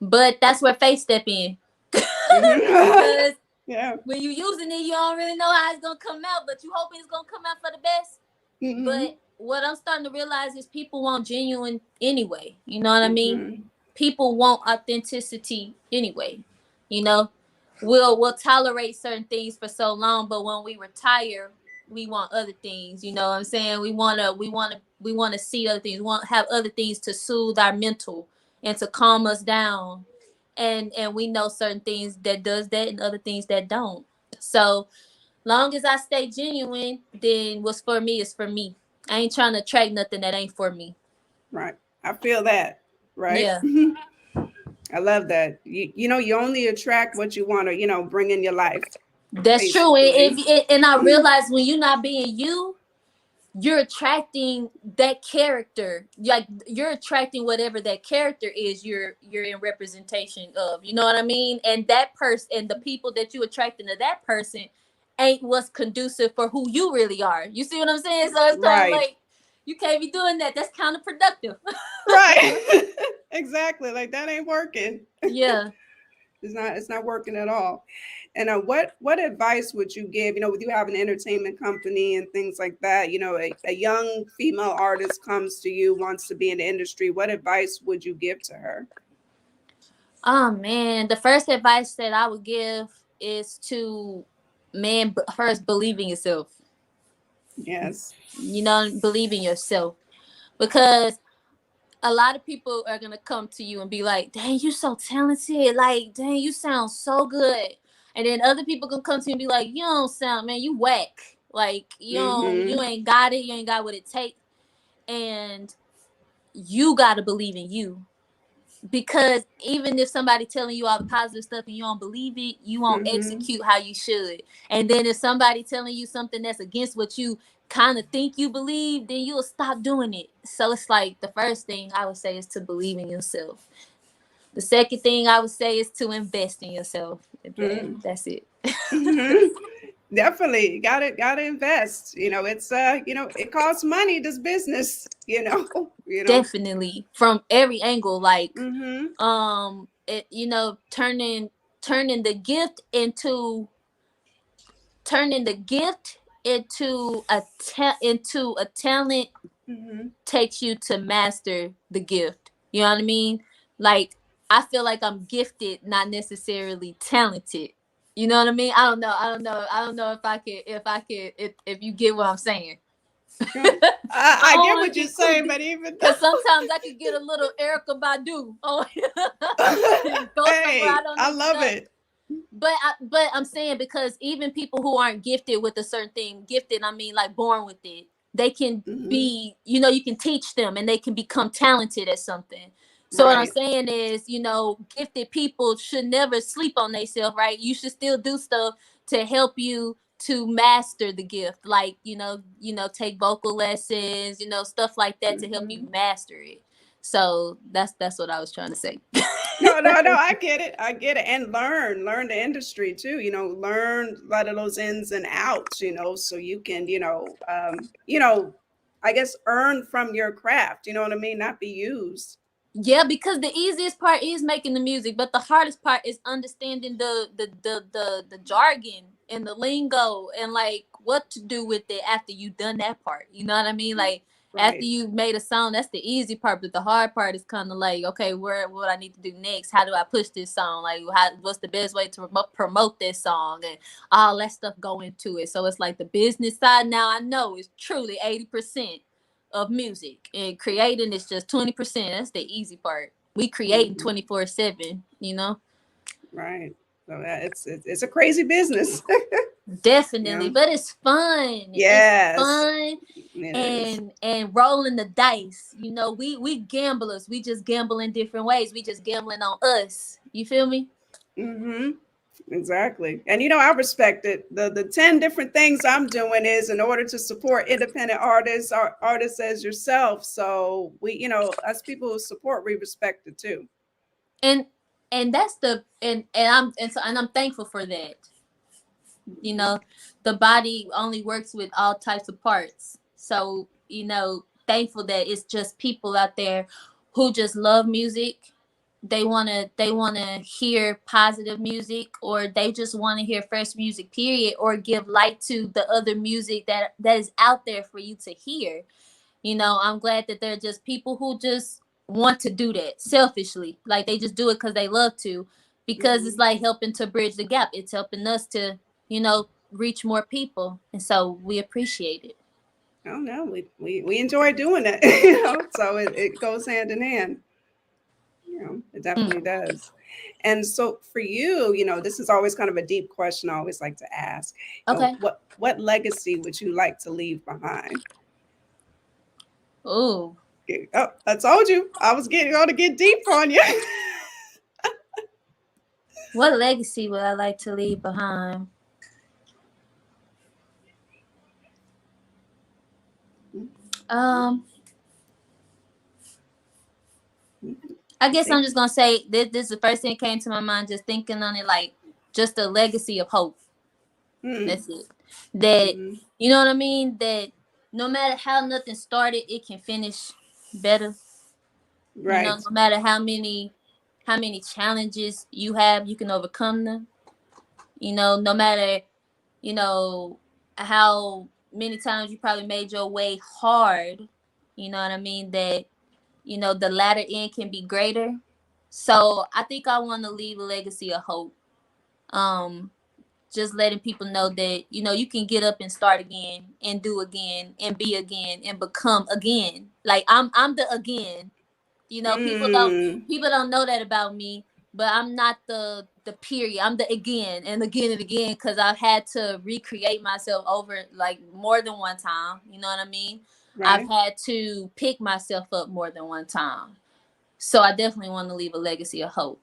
S1: But that's where faith step in,
S3: mhm.
S1: because
S3: Yeah.
S1: when you using it, you don't really know how it's gonna come out, but you hoping it's gonna come out for the best.
S3: Hmm.
S1: But what I'm starting to realize is people want genuine anyway. You know what I mean?
S3: Hmm.
S1: People want authenticity anyway. You know, we'll tolerate certain things for so long, but when we retire, we want other things. You know what I'm saying? We wanna see other things. We want have other things to soothe our mental and to calm us down. And we know certain things that does that and other things that don't. So long as I stay genuine, then what's for me is for me. I ain't trying to attract nothing that ain't for me.
S3: Right. I feel that. Right.
S1: Yeah.
S3: I love that. You only attract what you want to, bring in your life,
S1: That's true.
S3: basically.
S1: And I realize when you're not being you, you're attracting that character. Like, you're attracting whatever that character is you're in representation of. You know what I mean? And that person and the people that you attracting to that person ain't what's conducive for who you really are. You see what I'm saying? So it's kind of
S3: Right.
S1: like you can't be doing that. That's counterproductive.
S3: Right. Exactly. Like that ain't working.
S1: Yeah.
S3: It's not working at all. And what advice would you give, with you have an entertainment company and things like that, a young female artist comes to you, wants to be in the industry, what advice would you give to her?
S1: Oh man, the first advice that I would give is to first believe in yourself.
S3: Yes.
S1: Believe in yourself, because a lot of people are gonna come to you and be like, dang, you so talented, like, dang, you sound so good. And then other people gonna come to you and be like, you don't sound, man, you whack, like, you ain't got it, you ain't got what it takes. And you gotta believe in you, because even if somebody telling you all the positive stuff and you don't believe it, you won't execute how you should. And then if somebody telling you something that's against what you kind of think you believe, then you'll stop doing it. So it's like, the first thing I would say is to believe in yourself. The second thing I would say is to invest in yourself. That's it.
S3: Definitely gotta invest. It's it costs money, this business.
S1: Definitely, from every angle, like it, turning the gift into into a talent takes you to master the gift. You know what I mean? Like, I feel like I'm gifted, not necessarily talented. You know what I mean? I don't know if you get what I'm saying.
S3: I get what you're saying, but even
S1: because sometimes I could get a little Erica Badu. Oh, go
S3: hey,
S1: somewhere I don't
S3: I
S1: need
S3: love
S1: to go.
S3: it.
S1: But I'm saying, because even people who aren't gifted with a certain thing, gifted, I mean, like, born with it, they can be, you can teach them and they can become talented at something. So what I'm saying is, gifted people should never sleep on themselves, right? You should still do stuff to help you to master the gift, like, take vocal lessons, stuff like that, to help you master it. So that's what I was trying to say.
S3: No, I get it. And learn the industry too. Learn a lot of those ins and outs. So you can, I guess earn from your craft. You know what I mean? Not be used.
S1: Yeah, because the easiest part is making the music, but the hardest part is understanding the jargon and the lingo, and like what to do with it after you done that part. You know what I mean? Like, after you made a song, that's the easy part, but the hard part is kind of like, okay, what I need to do next? How do I push this song? Like, what's the best way to promote this song, and all that stuff go into it. So it's like the business side now, I know, is truly 80% of music, and creating is just 20%. That's the easy part. We creating 24/7,
S3: Right. So it's a crazy business.
S1: Definitely, but it's fun.
S3: Yes.
S1: It's fun. And rolling the dice. We gamblers. We just gamble in different ways. We just gambling on us. You feel me?
S3: Exactly. And I respect it. The 10 different things I'm doing is in order to support independent artists, artists as yourself. So we, us people who support, we respect it too.
S1: And that's I'm thankful for that. The body only works with all types of parts. So, thankful that it's just people out there who just love music. They wanna hear positive music, or they just want to hear fresh music, period, or give light to the other music that is out there for you to hear. I'm glad that they're just people who just want to do that selfishly. Like, they just do it because they love to, because it's like helping to bridge the gap. It's helping us to, reach more people. And so we appreciate it.
S3: Oh no, we enjoy doing it. So it goes hand in hand. It definitely does. And so for you, this is always kind of a deep question I always like to ask.
S1: Okay.
S3: What legacy would you like to leave behind?
S1: Oh,
S3: I told you I was going to get deep on you.
S1: What legacy would I like to leave behind? I guess I'm just gonna say this is the first thing that came to my mind, just thinking on it, like, just a legacy of hope. That's it. That you know what I mean? That no matter how nothing started, it can finish better.
S3: Right.
S1: No matter how many challenges you have, you can overcome them. No matter, how many times you probably made your way hard, you know what I mean? That, the latter end can be greater. So I think I want to leave a legacy of hope. Just letting people know that, you can get up and start again and do again and be again and become again. Like, I'm the again. You know,
S3: Mm,
S1: people don't know that about me, but I'm not the period. I'm the again and again and again, because I've had to recreate myself over like more than one time. You know what I mean? I've
S3: right.
S1: had to pick myself up more than one time. So I definitely want to leave a legacy of hope.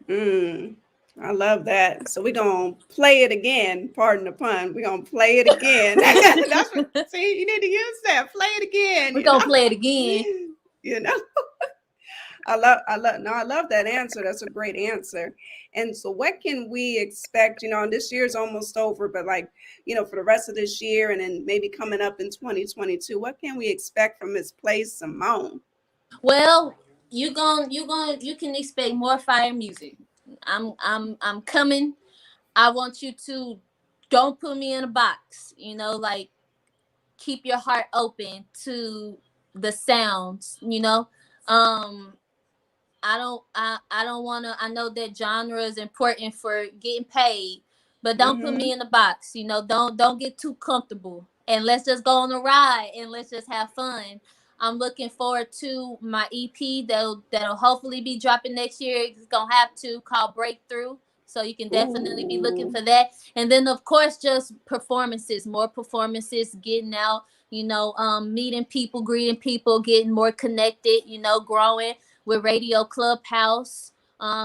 S3: Mm, I love that. So we're gonna play it again. Pardon the pun. We're gonna play it again. That's what. See, you need to use that. Play it again.
S1: We're gonna play it again.
S3: You know. No, I love that answer. That's a great answer. And so, what can we expect? And this year's almost over, but like, for the rest of this year, and then maybe coming up in 2022, what can we expect from Miss Play Simone?
S1: Well, you can expect more fire music. I'm coming. I want you to don't put me in a box. Like, keep your heart open to the sounds. Um I don't want to. I know that genre is important for getting paid, but don't put me
S3: Mm-hmm.
S1: in a box. Don't get too comfortable, and let's just go on a ride and let's just have fun. I'm looking forward to my EP that'll hopefully be dropping next year. It's gonna have to call Breakthrough, so you can definitely be looking
S3: Ooh.
S1: for that. And then of course just performances, more performances, getting out. Meeting people, greeting people, getting more connected. Growing with Radio Clubhouse.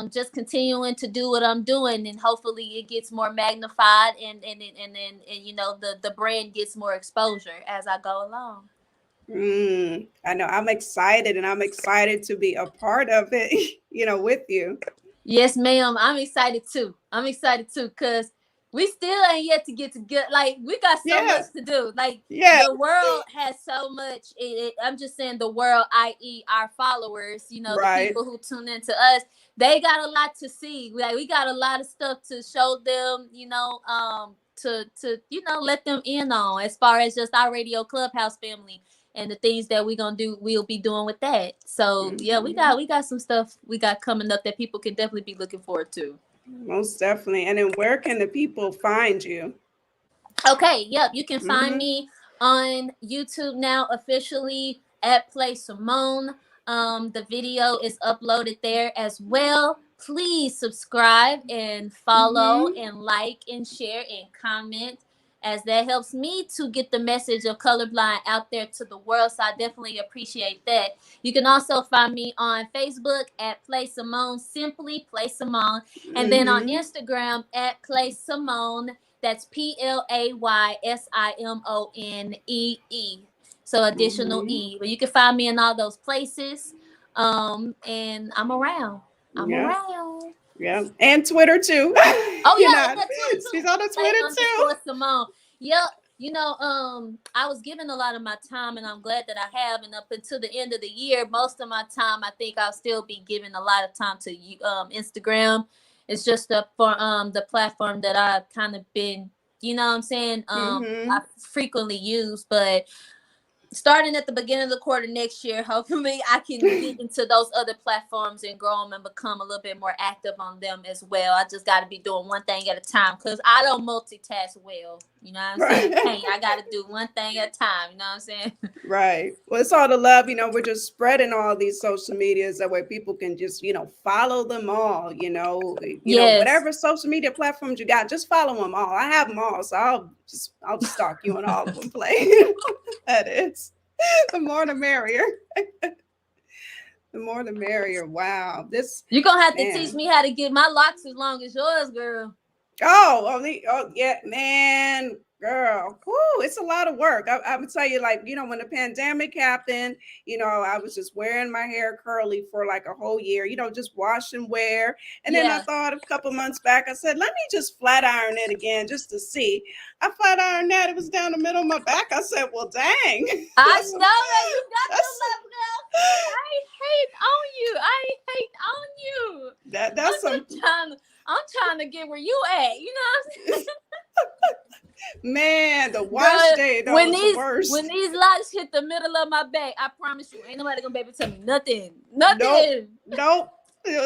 S1: Just continuing to do what I'm doing, and hopefully it gets more magnified, and the brand gets more exposure as I go along.
S3: I know. I'm excited, and I'm excited to be a part of it. With you.
S1: Yes, ma'am. I'm excited too. Because we still ain't yet to get to good. Like, we got so much
S3: Yeah.
S1: to do. Like,
S3: Yeah.
S1: the world has so much. I'm just saying the world, i.e., our followers. The
S3: Right.
S1: people who tune into us. They got a lot to see. Like, we got a lot of stuff to show them. To let them in on, as far as just our Radio Clubhouse family and the things that we'll be doing with that. So yeah, we
S3: Mm-hmm.
S1: got some stuff we got coming up that people can definitely be looking forward to.
S3: Most definitely. And then where can the people find you?
S1: Okay, yep, you can find
S3: Mm-hmm.
S1: me on YouTube now officially at Play Simone. The video is uploaded there as well. Please subscribe and follow
S3: Mm-hmm.
S1: and like and share and comment, as that helps me to get the message of colorblind out there to the world. So I definitely appreciate that. You can also find me on Facebook at Play Simone, simply Play Simone, and then on
S3: Mm-hmm.
S1: Instagram at Play Simone. That's PlaySimonee. So additional
S3: Mm-hmm.
S1: E. But you can find me in all those places. And I'm around. I'm
S3: Yeah.
S1: around.
S3: Yeah. And Twitter too.
S1: Oh
S3: you
S1: yeah,
S3: know,
S1: and that Twitter
S3: she's
S1: too.
S3: on the
S1: Play
S3: Twitter too.
S1: underscore Simone. Yep. I was given a lot of my time, and I'm glad that I have. And up until the end of the year, most of my time, I think I'll still be giving a lot of time to Instagram. It's just the platform that I've kind of been, you know what I'm saying,
S3: Mm-hmm.
S1: I frequently use. But starting at the beginning of the quarter next year, hopefully I can get into those other platforms and grow them and become a little bit more active on them as well. I just got to be doing one thing at a time, because I don't multitask well. You know what I'm saying?
S3: Right.
S1: I can't. I got to do one thing at a time. You know what I'm saying?
S3: Right. Well, it's all the love. We're just spreading all these social medias that way people can just, follow them all.
S1: Yes.
S3: Whatever social media platforms you got, just follow them all. I have them all, so I'll just stalk you on all of them. Play. That is. The more the merrier. The more the merrier. Wow. This
S1: You're going to have to teach
S3: man.
S1: me how to get my locks as long as yours, girl.
S3: Oh, yeah, man, girl. Whoo, it's a lot of work. I would tell you, like, when the pandemic happened, I was just wearing my hair curly for like a whole year, just wash and wear. And then I
S1: Yeah.
S3: thought a couple months back, I said, let me just flat iron it again just to see. I flat ironed that. It was down the middle of my back. I said, well, dang.
S1: I
S3: That's
S1: know
S3: some,
S1: that you got
S3: that's
S1: your love, girl. I ain't hate on you. I ain't hate on you. I'm
S3: that's some
S1: just trying to get where you at. You know what I'm saying?
S3: man, the wash
S1: Girl,
S3: day though is the
S1: when
S3: worst.
S1: these locks hit the middle of my back, I promise you, ain't nobody gonna be able to tell me nothing.
S3: Nope.
S1: Nothing.
S3: Nope.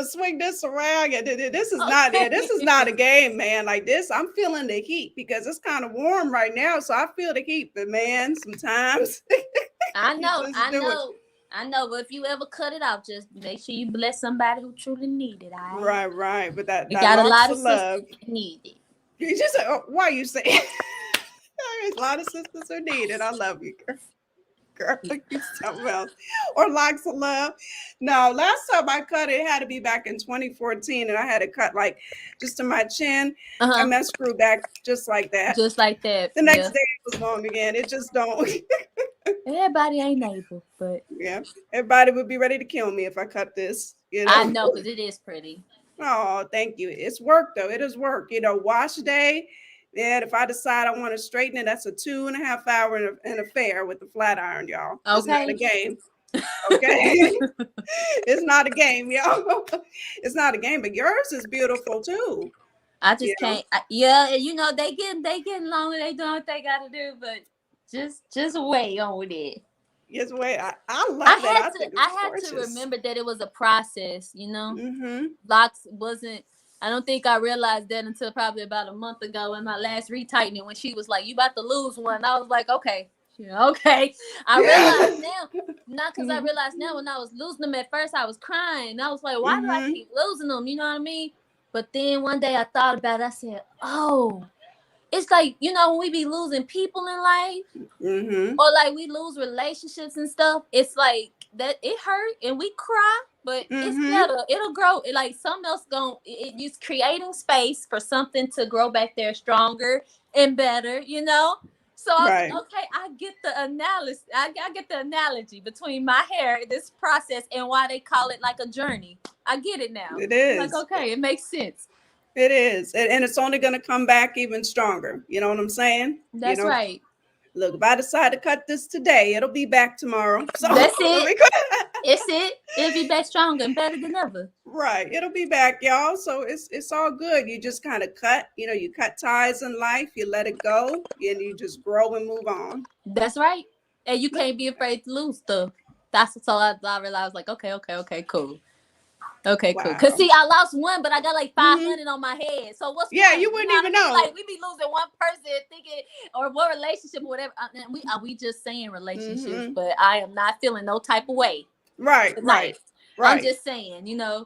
S3: Swing this around. Yeah, this is not it. This is
S1: Okay.
S3: not a game, man. Like this, I'm feeling the heat because it's kind of warm right now. So I feel the heat, but man, sometimes
S1: I
S3: you
S1: know,
S3: just
S1: I
S3: do it.
S1: know. I know, but if you ever cut it off, just make sure you bless somebody who truly need it. All right.
S3: Right. But that
S1: We got a
S3: locks
S1: lot
S3: of
S1: of sisters
S3: love.
S1: that need it.
S3: You just why you say there's a lot of sisters who need it. I love you, girl. You something else. Or locks of love. No, last time I cut it had to be back in 2014, and I had it cut like just to my chin, and that screw back just like that.
S1: Just like that.
S3: The next day it was long again. It just don't.
S1: Everybody ain't able, but
S3: yeah, everybody would be ready to kill me if I cut this. You know,
S1: I know, because it is pretty.
S3: Oh, thank you. It's work though. It is work. You know, wash day. And if I decide I want to straighten it, that's a 2.5 hour an affair with the flat iron, y'all. Okay. It's not a game. Okay. It's not a game, y'all. It's not a game, but yours is beautiful too.
S1: I just can't. You know, they getting longer. They doing what they got to do, but just wait on it.
S3: Yes, wait. I love it.
S1: I had to remember that it was a process. You know, locks wasn't. I don't think I realized that until probably about a month ago in my last retightening, when she was like, "You about to lose one." I was like, "Okay." Okay. I realized now, not because I realized now, when I was losing them at first, I was crying. I was like, why do I keep losing them? You know what I mean? But then one day I thought about it. I said, oh, it's like, you know, when we be losing people in life, or like we lose relationships and stuff, it's like that it hurt and we cry, but it's better. It'll grow. Like something else it's creating space for something to grow back there stronger and better, you know? So I was okay, I get the analysis. I get the analogy between my hair, this process, and why they call it like a journey. I get it now.
S3: It is.
S1: Like, okay, it makes sense.
S3: It is. And it's only going to come back even stronger. You know what I'm saying?
S1: That's right.
S3: Look, if I decide to cut this today, it'll be back tomorrow. So
S1: that's it. It's it. It'll be back stronger and better than ever.
S3: Right. It'll be back, y'all. So it's all good. You just kind of cut, you know, you cut ties in life, you let it go, and you just grow and move on.
S1: That's right. And you can't be afraid to lose stuff. That's so I realized, like, okay, cool. Okay, cool. Because see, I lost one, but I got like 500 on my head. So what's
S3: you wouldn't even know.
S1: Like we be losing one person thinking, or one relationship or whatever. We just saying relationships, but I am not feeling no type of way.
S3: Right.
S1: I'm just saying, you know,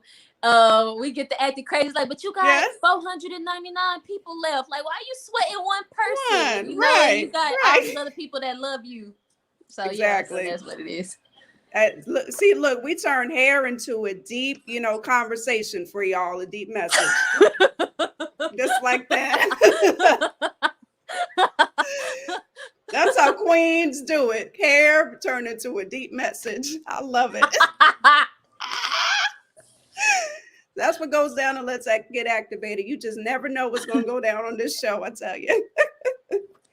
S1: we get to acting crazy, like, but you got 499 people left. Like, why are you sweating one person? You know, you got all these other people that love you. So
S3: exactly.
S1: So that's what it is.
S3: Look, we turned hair into a deep, you know, conversation for y'all, a deep message. Just like that. That's how queens do it. Hair turned into a deep message. I love it. That's what goes down and Let's Get Activated. You just never know what's going to go down on this show, I tell you.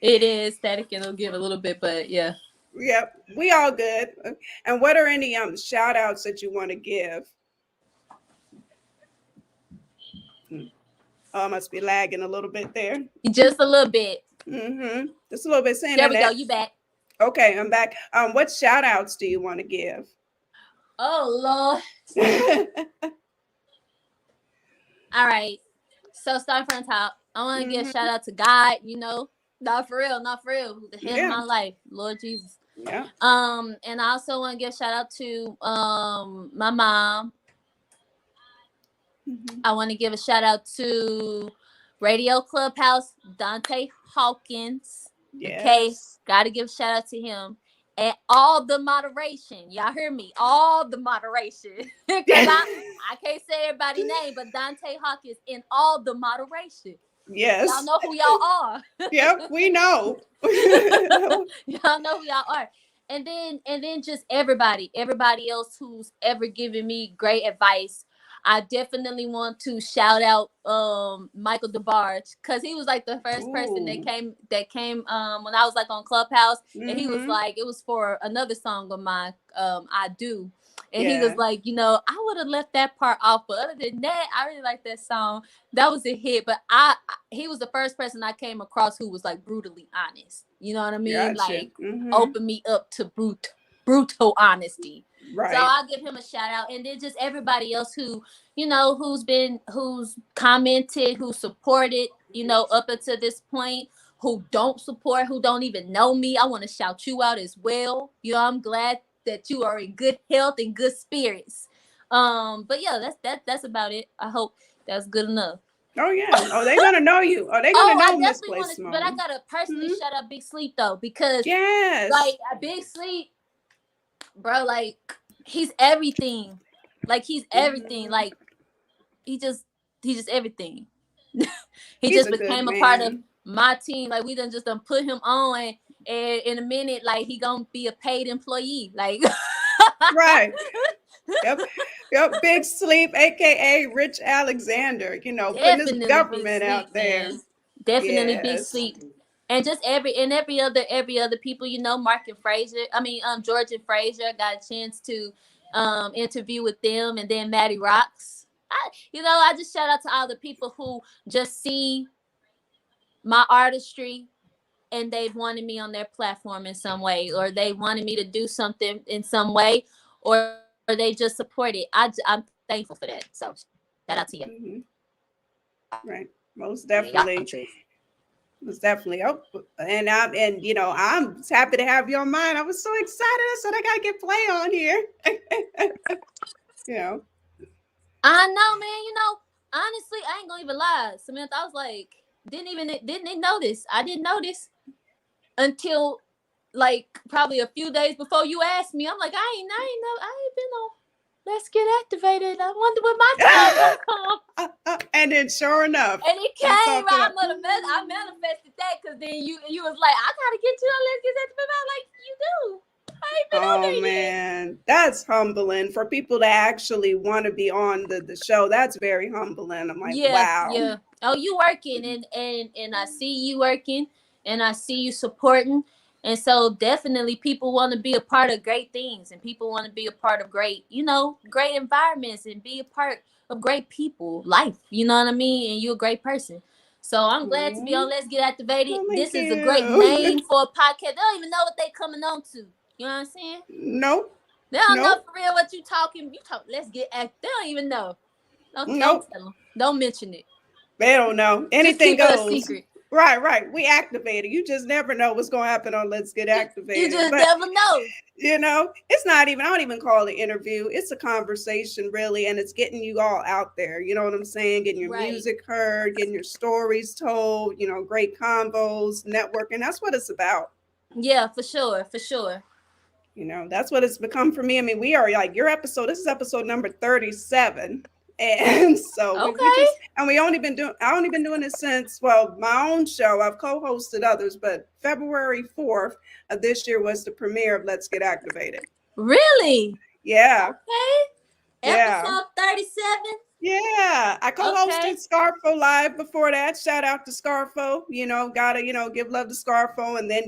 S1: It is static and it'll give a little bit, but yeah.
S3: Yep, we all good. And what are any shout outs that you want to give? Oh, I must be lagging a little bit there.
S1: Just a little bit.
S3: Just a little bit. Saying
S1: there we go. You back.
S3: Okay, I'm back. What shout outs do you want to give?
S1: Oh, Lord. All right. So starting from the top, I want to give a shout out to God, you know. Not for real. The head of my life, Lord Jesus.
S3: Yeah.
S1: And I also want to give a shout out to my mom. I want to give a shout out to Radio Clubhouse, Dante Hawkins.
S3: Yes.
S1: Okay, got to give a shout out to him. And all the moderation. Y'all hear me? All the moderation. Because I can't say everybody's name, but Dante Hawkins in all the moderation.
S3: Yes.
S1: Y'all know who y'all are.
S3: Yep, we know.
S1: Y'all know who y'all are. And then just everybody else who's ever given me great advice. I definitely want to shout out Michael DeBarge, because he was like the first person that came when I was like on Clubhouse, and he was like, it was for another song of mine, I Do. And he was like, you know, I would have left that part off, but other than that, I really like that song. That was a hit. But he was the first person I came across who was like brutally honest. You know what I mean?
S3: Gotcha.
S1: Like open me up to brutal honesty.
S3: Right.
S1: So I'll give him a shout out. And then just everybody else who, you know, who's commented, who supported, you know, up until this point, who don't support, who don't even know me. I want to shout you out as well. You know, I'm glad that you are in good health and good spirits. But yeah, that's about it. I hope that's good enough.
S3: Oh yeah. Oh, they're gonna know you. Oh, they're gonna
S1: Oh, I
S3: know
S1: definitely
S3: Misplaced
S1: want to, but I
S3: Simone.
S1: gotta personally shout out Big Sleep though, because
S3: Yes.
S1: like a Big Sleep, bro, like he's everything. Like he's everything.
S3: Mhm.
S1: Like he just he's just everything. He
S3: He's
S1: just
S3: a good
S1: became a part of
S3: man.
S1: my team. Like we done put him on, and in a minute, like he gonna be a paid employee. Like
S3: Right. Yep. Yep. Big Sleep, aka Rich Alexander, putting his
S1: definitely Big
S3: government
S1: Sleep,
S3: out there.
S1: man. Definitely Big
S3: Yes.
S1: Sleep. And just every other people, Mark and Frazier. I mean, George and Frazier got a chance to interview with them, and then Maddie Rocks. I just shout out to all the people who just see my artistry, and they've wanted me on their platform in some way, or they wanted me to do something in some way, or they just support it. I'm thankful for that. So shout out to you.
S3: Mhm. Right. Most
S1: Yeah, y'all the
S3: definitely.
S1: truth.
S3: Most definitely. Oh, I'm happy to have you on mine. I was so excited. I said I gotta get play on here. you know.
S1: I know, man. Honestly, I ain't gonna even lie, Samantha. I was like, didn't notice. I didn't notice until like probably a few days before you asked me. I'm like, I ain't been on. Let's get activated. I wonder when my time gonna come.
S3: And then sure enough,
S1: And it
S3: you
S1: came.
S3: popped up.
S1: I manifested that, because then you was like, I gotta get you on. Let's get activated. I'm like, you do. I ain't been on
S3: Oh
S1: there yet.
S3: man, that's humbling for people to actually want to be on the show. That's very humbling. I'm like,
S1: Yeah,
S3: wow.
S1: yeah. Oh, you working, and I see you working, and I see you supporting, and so definitely people want to be a part of great things, and people want to be a part of great, great environments, and be a part of great people life. You know what I mean? And you're a great person. So I'm glad to be on
S3: Oh,
S1: Let's Get Activated.
S3: thank
S1: This is a great
S3: you.
S1: name for a podcast. They don't even know what they coming on to. You know what I'm saying?
S3: Nope.
S1: They don't know
S3: Nope.
S1: for real what you talking. You talk. Let's get act. They don't even know. Don't
S3: Nope.
S1: tell them. Don't mention it.
S3: They don't know.
S1: Just
S3: Anything
S1: keep it a
S3: goes.
S1: secret.
S3: Right, right. We activated. You just never know what's going to happen on Let's Get
S1: You
S3: Activated.
S1: just
S3: But,
S1: never know.
S3: it's not even, I don't even call it interview. It's a conversation, really. And it's getting you all out there. You know what I'm saying? Getting your
S1: Right.
S3: music heard, getting your stories told, great combos, networking. That's what it's about.
S1: Yeah, for sure. For sure.
S3: That's what it's become for me. I mean, we are like this is episode number 37. And so we
S1: Okay.
S3: just, and I only been doing it since, well, my own show. I've co-hosted others, but February 4th of this year was the premiere of Let's Get Activated.
S1: Really?
S3: Yeah.
S1: Okay.
S3: Yeah.
S1: Episode 37.
S3: Yeah. I
S1: Okay.
S3: co-hosted Scarfo Live before that. Shout out to Scarfo. Gotta, give love to Scarfo. And then,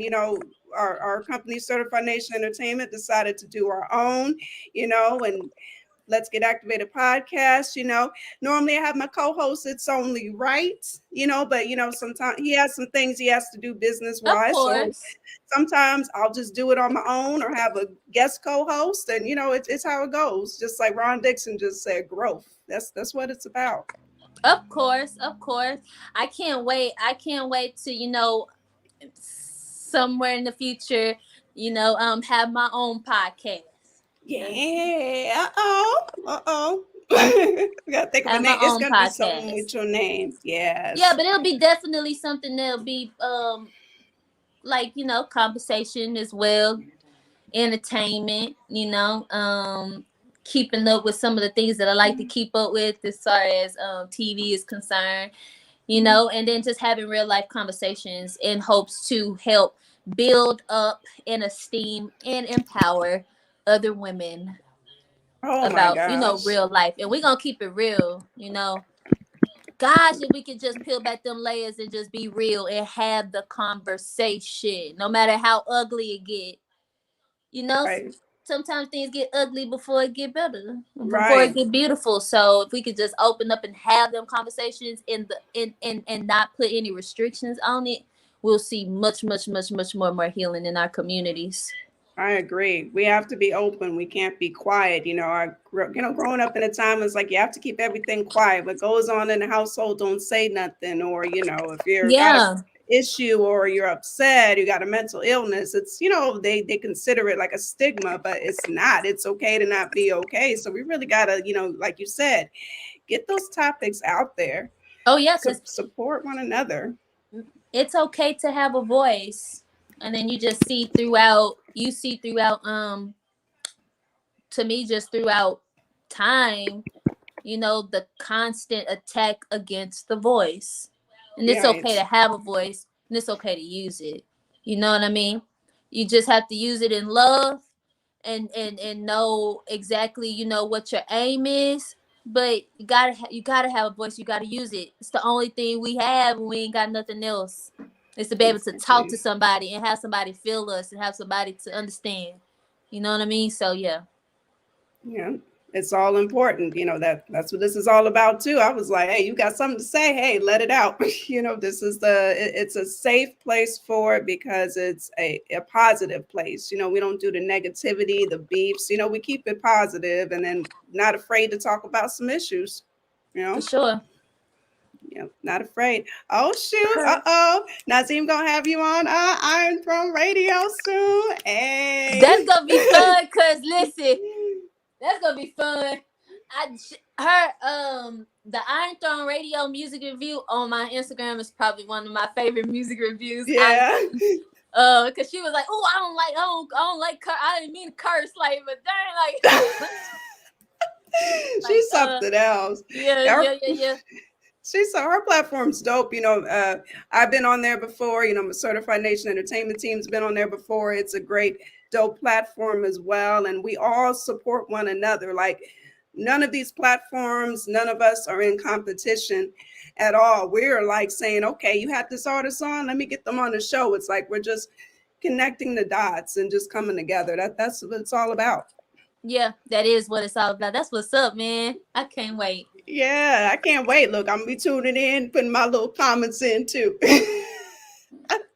S3: our company Certified Nation Entertainment decided to do our own, and Let's Get Activated podcast. Normally I have my co-host. It's only right, but sometimes he has some things he has to do business
S1: Of
S3: wise. So
S1: course.
S3: sometimes I'll just do it on my own or have a guest co-host, and it's how it goes. Just like Ron Dixon just said, growth. That's what it's about.
S1: Of course. Of course. I can't wait. To, somewhere in the future, have my own podcast.
S3: Yeah. Uh-oh. We gotta think of a
S1: Have my
S3: name. It's
S1: own
S3: gonna be something
S1: podcast.
S3: with your name.
S1: Yeah,
S3: Yes.
S1: but it'll be definitely something that'll be like, conversation as well, entertainment, keeping up with some of the things that I like to keep up with as far as TV is concerned, and then just having real life conversations in hopes to help build up and esteem and empower other women
S3: Oh my
S1: about,
S3: gosh.
S1: real life. And we're gonna keep it real, Gosh, if we could just peel back them layers and just be real and have the conversation, no matter how ugly it get.
S3: Right.
S1: Sometimes things get ugly before it get better, before it
S3: Right.
S1: get beautiful. So if we could just open up and have them conversations and not put any restrictions on it, we'll see much, much, much, much more healing in our communities.
S3: I agree. We have to be open. We can't be quiet. Growing up in a time, it's like you have to keep everything quiet. What goes on in the household, don't say nothing. Or if you're got a,
S1: Yeah.
S3: issue or you're upset, you got a mental illness, it's, they consider it like a stigma, but it's not. It's okay to not be okay. So we really got to, like you said, get those topics out there.
S1: Oh yeah, because
S3: support one another.
S1: It's okay to have a voice. And then you just see throughout, to me, just throughout time, the constant attack against the voice. And it's okay to have a voice, and it's okay to use it. You know what I mean? You just have to use it in love and know exactly, what your aim is. But you gotta have a voice. You gotta use it. It's the only thing we have when we ain't got nothing else. Is to be able to talk to somebody and have somebody feel us and have somebody to understand. You know what I mean? So yeah.
S3: Yeah, it's all important. That's what this is all about too. I was like, hey, you got something to say? Hey, let it out. This is it's a safe place for it because it's a positive place. We don't do the negativity, the beefs. We keep it positive and then not afraid to talk about some issues.
S1: For sure.
S3: Yeah, not afraid. Oh shoot! Uh-oh, Nazim gonna have you on Iron Throne Radio soon. Hey,
S1: that's gonna be fun. Cause listen, that's gonna be fun. The Iron Throne Radio music review on my Instagram is probably one of my favorite music reviews.
S3: Yeah.
S1: Cause she was like, "Oh, I don't like I didn't mean to curse, like, but dang, like."
S3: She's something else.
S1: Yeah.
S3: Her platform's dope. I've been on there before. My Certified Nation Entertainment team's been on there before. It's a great, dope platform as well. And we all support one another. Like none of these platforms, none of us are in competition at all. We're like saying, okay, you had this artist on, let me get them on the show. It's like we're just connecting the dots and just coming together. That's what it's all about.
S1: Yeah, that is what it's all about. That's what's up, man. I can't wait.
S3: Yeah, I can't wait. Look, I'm gonna be tuning in, putting my little comments in too.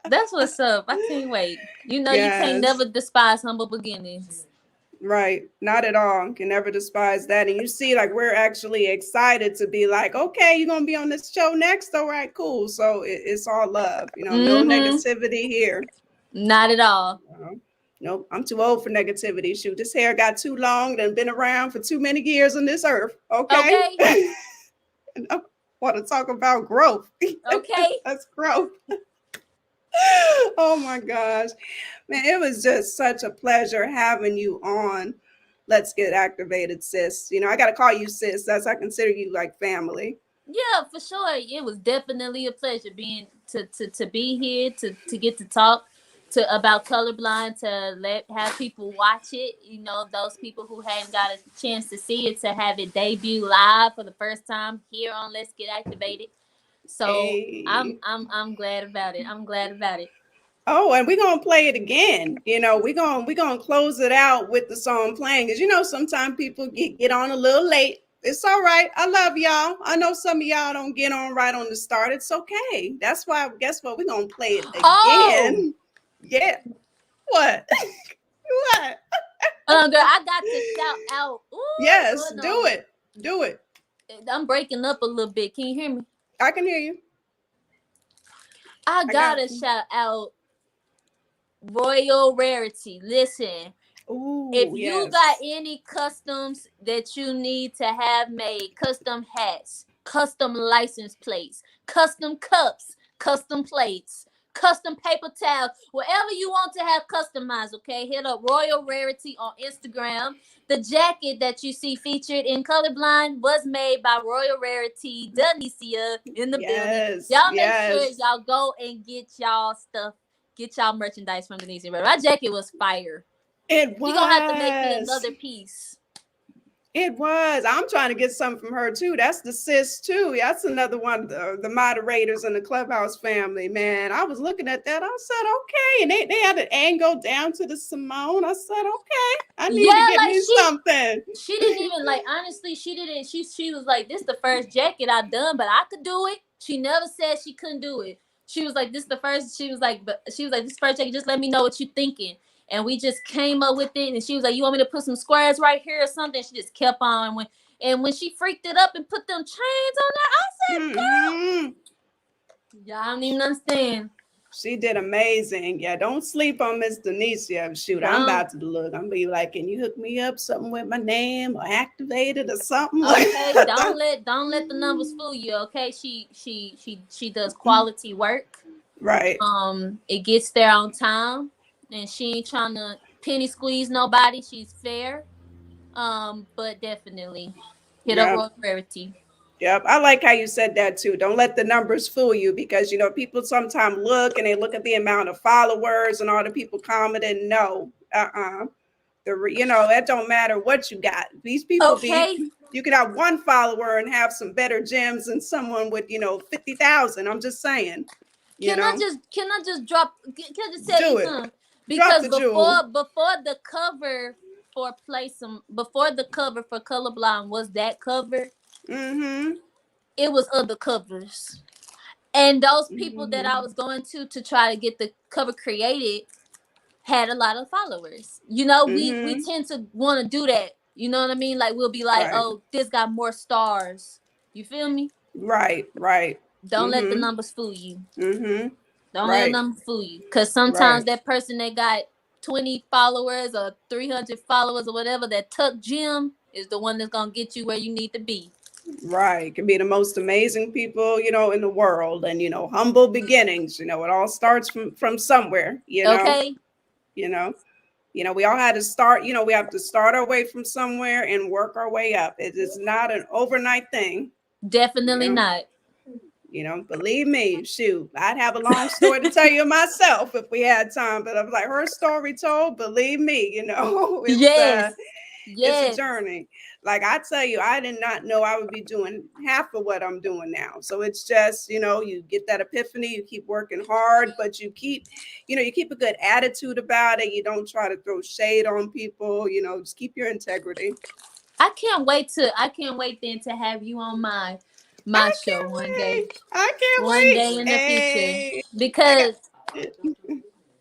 S1: That's what's up. I can't wait. You can't never despise humble beginnings.
S3: Right. Not at all. Can never despise that. And you see, like, we're actually excited to be like, okay, you're gonna be on this show next. All right, cool. So it's all love, no negativity here.
S1: Not at all.
S3: Nope, I'm too old for negativity. Shoot, this hair got too long and been around for too many years on this earth. Okay. And I want to talk about growth.
S1: Okay.
S3: That's growth. Oh my gosh. Man, it was just such a pleasure having you on. Let's Get Activated, sis. I got to call you sis. I consider you like family.
S1: Yeah, for sure. It was definitely a pleasure being to be here, to get to talk about colorblind, to have people watch it. Those people who hadn't got a chance to see it, to have it debut live for the first time here on Let's Get Activated. So hey. I'm glad about it. I'm glad about it.
S3: Oh, and we're gonna play it again. We're gonna close it out with the song playing. Because sometimes people get on a little late. It's all right. I love y'all. I know some of y'all don't get on right on the start. It's okay. That's why, guess what? We're gonna play it again. Oh! Yeah. What? What?
S1: Girl, I got to shout out. Ooh,
S3: yes, do it. Do it.
S1: I'm breaking up a little bit. Can you hear me?
S3: I can hear you.
S1: I gotta shout out Royal Rarity. Listen.
S3: Ooh,
S1: if you got any customs that you need to have made, custom hats, custom license plates, custom cups, custom plates, custom paper towels, whatever you want to have customized, okay? Hit up Royal Rarity on Instagram. The jacket that you see featured in Colorblind was made by Royal Rarity, Denicia in the building. Y'all make sure y'all go and get y'all stuff, get y'all merchandise from Denicia. My jacket was fire.
S3: It was.
S1: You're going to have to make me another piece.
S3: It was. I'm trying to get some from her too. That's the sis too. That's another one of the moderators in the Clubhouse family. Man, I was looking at that. I said, okay. And they had an angle down to the Simone. I said, okay. I need to get me something.
S1: She didn't even honestly, she didn't. She was like, this is the first jacket I've done, but I could do it. She never said she couldn't do it. She was like, this is the first. She was like, this first jacket, just let me know what you're thinking. And we just came up with it. And she was like, you want me to put some squares right here or something? She just kept on. When she freaked it up and put them chains on there, I said, girl, y'all don't even understand.
S3: She did amazing. Yeah, don't sleep on Miss Denicia. Shoot, I'm
S1: Don't.
S3: about to look. I'm gonna be like, can you hook me up something with my name or activate it or something?
S1: Okay, don't let the numbers fool you. Okay, she does quality work.
S3: Right.
S1: It gets there on time, and she ain't trying to penny squeeze nobody. She's fair. But definitely hit up
S3: Yeah.
S1: Royal Rarity.
S3: Yep. I like how you said that too. Don't let the numbers fool you because people sometimes look and they look at the amount of followers and all the people commenting. No. It don't matter what you got. These people be
S1: Okay,
S3: you could have one follower and have some better gems than someone with 50,000. I'm just saying, you know,
S1: can I just drop? Can I just tell
S3: do
S1: you
S3: it.
S1: something?
S3: Drop
S1: Because
S3: the jewel.
S1: before the cover before the cover for Colorblind was that cover,
S3: Mm-hmm.
S1: it was other covers, and those people that I
S3: Mm-hmm.
S1: was going to try to get the cover created had a lot of followers. We
S3: Mm-hmm.
S1: tend to want to do that. You know what I mean? Like we'll be like,
S3: Right.
S1: oh, this got more stars. You feel me?
S3: Right. Right.
S1: Don't let the
S3: Mm-hmm.
S1: numbers fool you.
S3: Mm-hmm.
S1: Don't let the
S3: Right.
S1: numbers fool you. Cause sometimes
S3: Right.
S1: that person that got 20 followers or 300 followers or whatever, that tuck gem is the one that's gonna get you where you need to be.
S3: Right. Can be the most amazing people, in the world. And, humble beginnings. It all starts from somewhere,
S1: Okay?
S3: you know. We all had to start, we have to start our way from somewhere and work our way up. It is not an overnight thing, you
S1: Definitely
S3: know.
S1: not.
S3: Believe me, shoot, I'd have a long story to tell you myself if we had time. But I'm like, her story told, believe me,
S1: Yes.
S3: it's a
S1: Yes.
S3: journey. Like I tell you, I did not know I would be doing half of what I'm doing now. So it's just, you get that epiphany, you keep working hard, but you keep a good attitude about it. You don't try to throw shade on people, just keep your integrity.
S1: I can't wait then to have you on my
S3: I
S1: show
S3: can't
S1: one day.
S3: wait. I can't
S1: One
S3: wait.
S1: day in the future.
S3: Hey, I got
S1: Because
S3: it.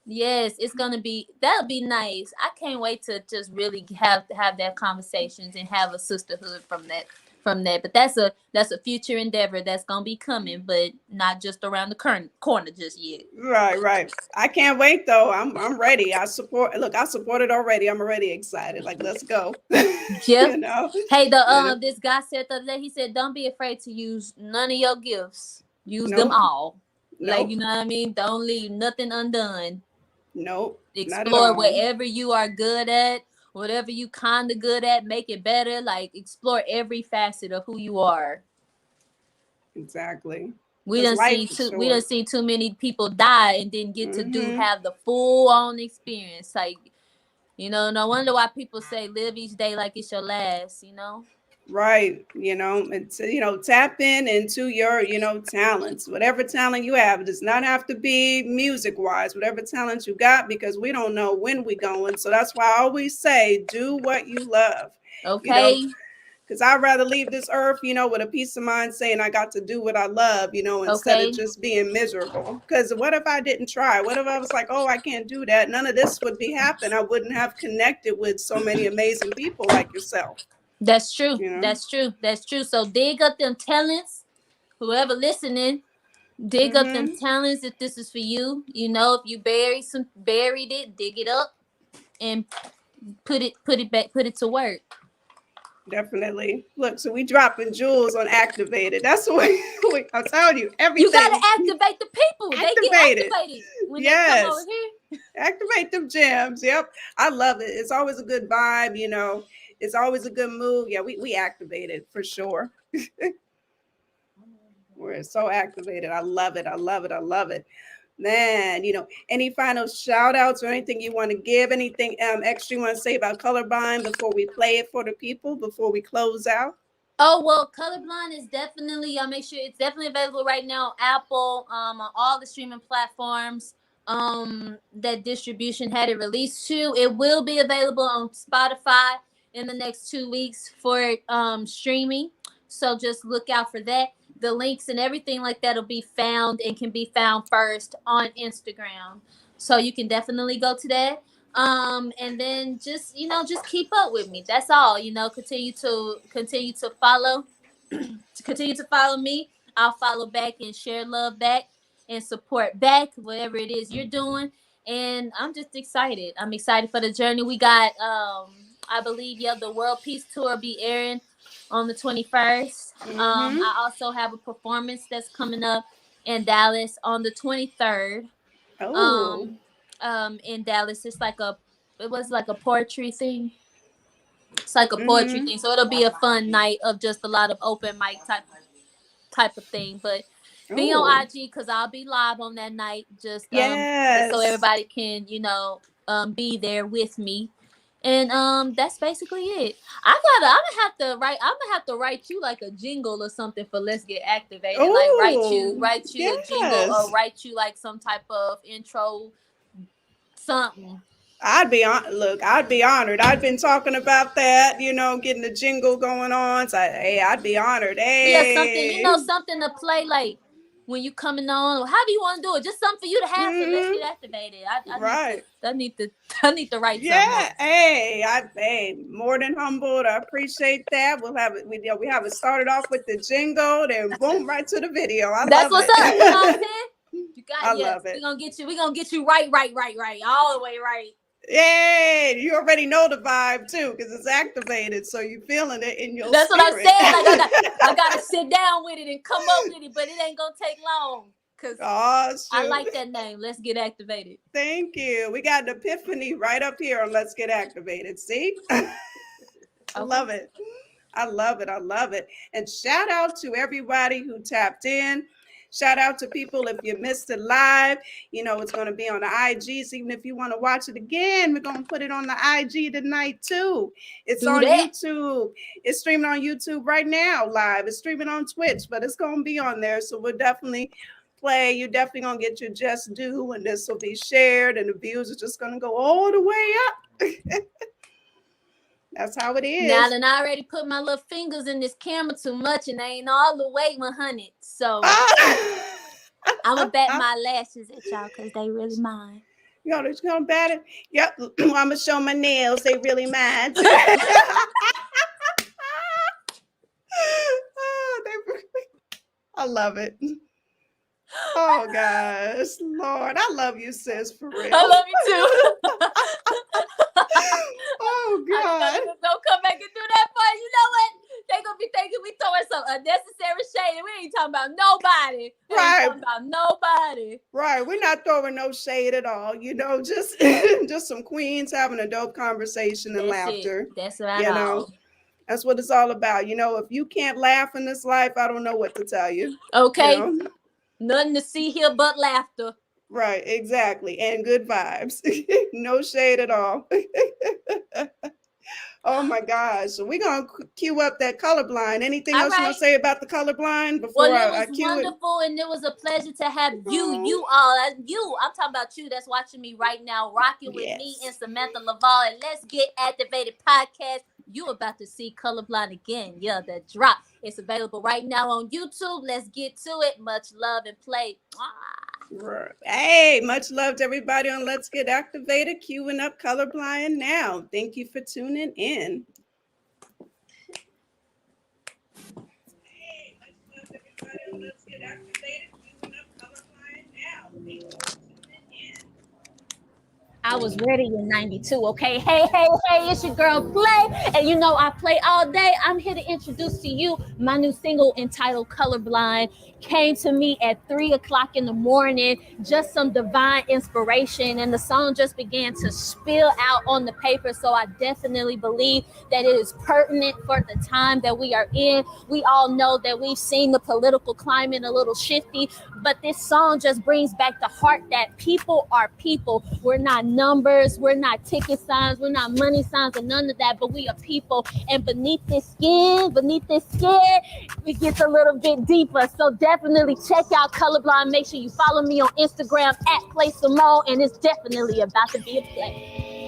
S1: yes, it's gonna be that'll be nice. I can't wait to just really have that conversations and have a sisterhood from that. But that's a future endeavor that's gonna be coming, but not just around the current corner just yet.
S3: Right, right. I can't wait though. I'm ready. I support it already. I'm already excited. Like, let's go.
S1: Yeah.
S3: you know.
S1: Hey, the
S3: You know.
S1: this guy said the other day, he said, don't be afraid to use none of your gifts. Use them
S3: Nope.
S1: all. Like, you
S3: Nope.
S1: know what I mean? Don't leave nothing undone.
S3: Nope. Not at
S1: Explore
S3: all.
S1: whatever you are good at, whatever you kind of good at, make it better. Like explore every facet of who you are.
S3: Exactly.
S1: We
S3: Because
S1: done
S3: life
S1: seen
S3: is
S1: too we done
S3: short.
S1: seen too many people die and didn't get to
S3: Mm-hmm.
S1: have the full on experience. Like, no wonder why people say live each day like it's your last.
S3: Right. It's tap in into your, talents. Whatever talent you have. It does not have to be music wise, whatever talent you got, because we don't know when we going. So that's why I always say do what you love. You know,
S1: Okay.
S3: because I'd rather leave this earth, with a peace of mind saying I got to do what I love, instead of
S1: Okay.
S3: just being miserable. Because what if I didn't try? What if I was like, oh, I can't do that? None of this would be happening. I wouldn't have connected with so many amazing people like yourself,
S1: That's true.
S3: you know?
S1: That's true. That's true. So dig up them talents. Whoever listening, dig up them
S3: Mm-hmm.
S1: talents if this is for you. If you buried it, dig it up and put it back, put it to work.
S3: Definitely. Look, so we dropping jewels on activated. That's what I'm telling you,
S1: You gotta
S3: everything
S1: activate the people. They get
S3: activated.
S1: activated when they come over
S3: Yes.
S1: here.
S3: Activate them gems. Yep. I love it. It's always a good vibe, It's always a good mood. Yeah, we activated for sure. We're so activated. I love it. I love it. I love it. Man, any final shout outs or anything you want to give, anything extra you want to say about colorblind before we play it for the people, before we close out?
S1: Oh well, Colorblind is definitely. I'll make sure it's definitely available right now. On Apple, on all the streaming platforms. That distribution had it released to. It will be available on Spotify in the next 2 weeks for streaming. So just look out for that. The links and everything like that will be found and can be found first on Instagram. So you can definitely go to that. And then just keep up with me. That's all. Continue to follow, to continue to follow me. I'll follow back and share love back. and support back whatever it is you're doing. And I'm just excited. I'm excited for the journey. We got I believe the World Peace Tour be airing on the 21st. I also have a performance that's coming up in Dallas on the 23rd.
S3: Oh.
S1: In Dallas, it was like a poetry thing. It's like a poetry thing, so it'll be a fun night of just a lot of open mic type of thing. But be on IG because I'll be live on that night, just so everybody can be there with me. And that's basically it. I'm gonna have to write you like a jingle or something for Let's Get Activated.
S3: Ooh,
S1: like write you a jingle, or write you like some type of intro something.
S3: I'd be honored. I've been talking about that, getting a jingle going on. So I'd be honored. Hey.
S1: Yeah, something to play like when you coming on, or how do you want to do it? Just something for you to have for Let's Get Activated. I need to write something.
S3: Yeah, hey, more than humbled. I appreciate that. We'll have it. We have it started off with the jingle, then boom, right to the video.
S1: That's what's up. You know what I'm saying?
S3: I love it.
S1: We're gonna get you right, all the way right.
S3: Yay! You already know the vibe too, because it's activated, so you're feeling it in your
S1: That's
S3: spirit.
S1: what I'm saying. Like I gotta sit down with it and come up with it, but it ain't gonna take long. Cause I like that name. Let's Get Activated.
S3: Thank you. We got an epiphany right up here on Let's Get Activated. See? I love it. I love it. I love it. And shout out to everybody who tapped in. Shout out to people if you missed it live. It's going to be on the IGs. Even if you want to watch it again, we're going to put it on the IG tonight too. It's on YouTube. It's streaming on YouTube right now live. It's streaming on Twitch, but it's going to be on there. So we'll definitely play. You're definitely going to get your just due, and this will be shared, and the views are just going to go all the way up. That's how it is.
S1: Now, then I already put my little fingers in this camera too much, and they ain't all the way 100. So I'm going to bat my lashes at y'all because they really mine.
S3: You gonna bat it? Yep. I'm going to show my nails. They really mine. I love it. Oh, gosh. Lord, I love you, sis, for real.
S1: I love you, too.
S3: Oh, God.
S1: Don't come back and do that for you. Know what? They going to be thinking we throwing some unnecessary shade. We ain't talking about nobody.
S3: Right.
S1: Ain't talking about nobody.
S3: Right. We're not throwing no shade at all. Just some queens having a dope conversation and laughter.
S1: That's right.
S3: That's what it's all about. If you can't laugh in this life, I don't know what to tell you.
S1: Okay. Nothing to see here but laughter.
S3: Right, exactly. And good vibes. No shade at all. Oh my gosh. So we're going to cue up that colorblind. Anything else you want to say about the colorblind before I cue it?
S1: Well, it was wonderful, and it was a pleasure to have you all. I'm talking about you that's watching me right now, rocking with me and Samantha Leavell, and Let's Get Activated podcast. You about to see colorblind again. Yeah, that drop. It's available right now on YouTube. Let's get to it. Much love and play.
S3: Right. Hey, much love to everybody on Let's Get Activated, queuing up colorblind now. Thank you for tuning in. Hey, much love to everybody on Let's Get Activated, queuing up colorblind now. Thank you for tuning in.
S1: I was ready in 92, okay? Hey, it's your girl Play, and I play all day. I'm here to introduce to you my new single entitled Colorblind. Came to me at 3:00 in the morning, just some divine inspiration, and the song just began to spill out on the paper. So I definitely believe that it is pertinent for the time that we are in. We all know that we've seen the political climate a little shifty, but this song just brings back the heart that people are people. We're not numbers, we're not ticket signs, we're not money signs, or none of that, but we are people. And beneath this skin, it gets a little bit deeper. So definitely check out Colorblind. Make sure you follow me on Instagram at Play Simone, and it's definitely about to be a play.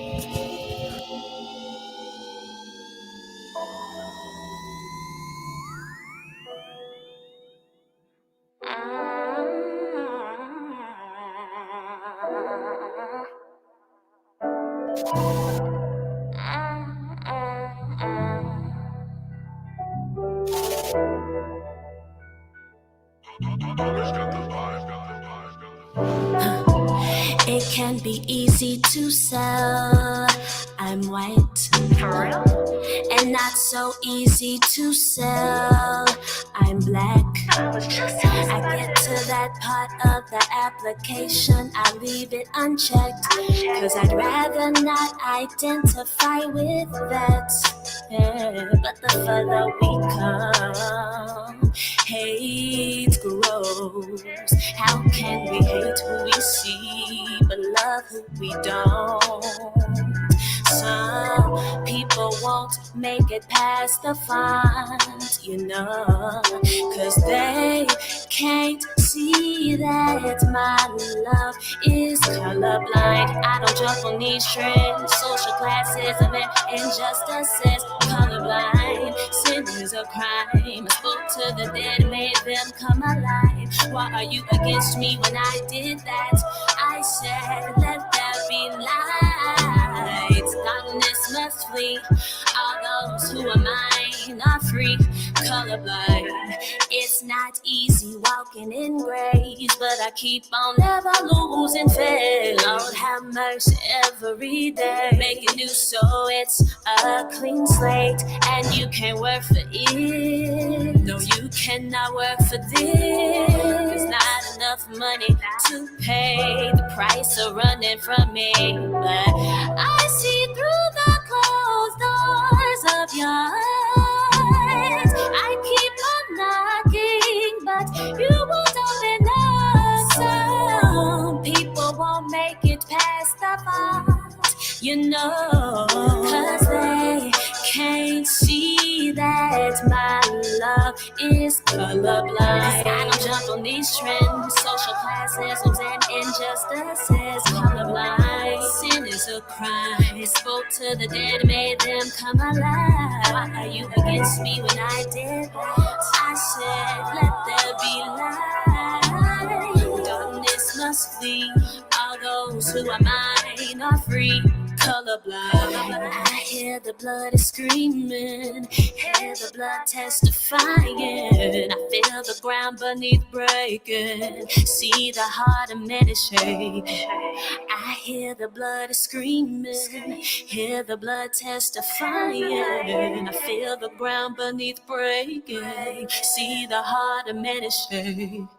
S2: It can be easy to sell. I'm white.
S1: For real?
S2: And not so easy to sell. I'm black. I get to that part of the application, I leave it unchecked, cause I'd rather not identify with that. Yeah, but the further we come, hate grows. How can we hate who we see, but love who we don't? Some people won't make it past the font, cause they can't see that my love is colorblind. I don't jump on these trends, social classism and injustices. Colorblind, sin is a crime. I spoke to the dead, made them come alive. Why are you against me when I did that? I said, let there be light. Darkness must flee. All those who are mine are free. Colorblind. It's not easy walking in grace, but I keep on never losing faith. Lord have mercy every day. Make it new so it's a clean slate, and you can't work for it. No, you cannot work for this. There's not enough money to pay the price of running from me. But I see through the closed doors of your eyes. I keep on knocking, but you won't open up. Some people won't make it past the vault, cause they can't see that my love is colorblind. I don't jump on these trends, social classisms and injustices. Colorblind, sin is a crime. It spoke to the dead, made them come alive. Why are you against me when I did that? I said, let there be light. Darkness must flee. All those who are mine are free. Colorblind. I hear the blood is screaming, hear the blood testifying. I feel the ground beneath breaking, see the heart of men is shaking. I hear the blood is screaming, hear the blood testifying. I feel the ground beneath breaking, see the heart of men is shaking.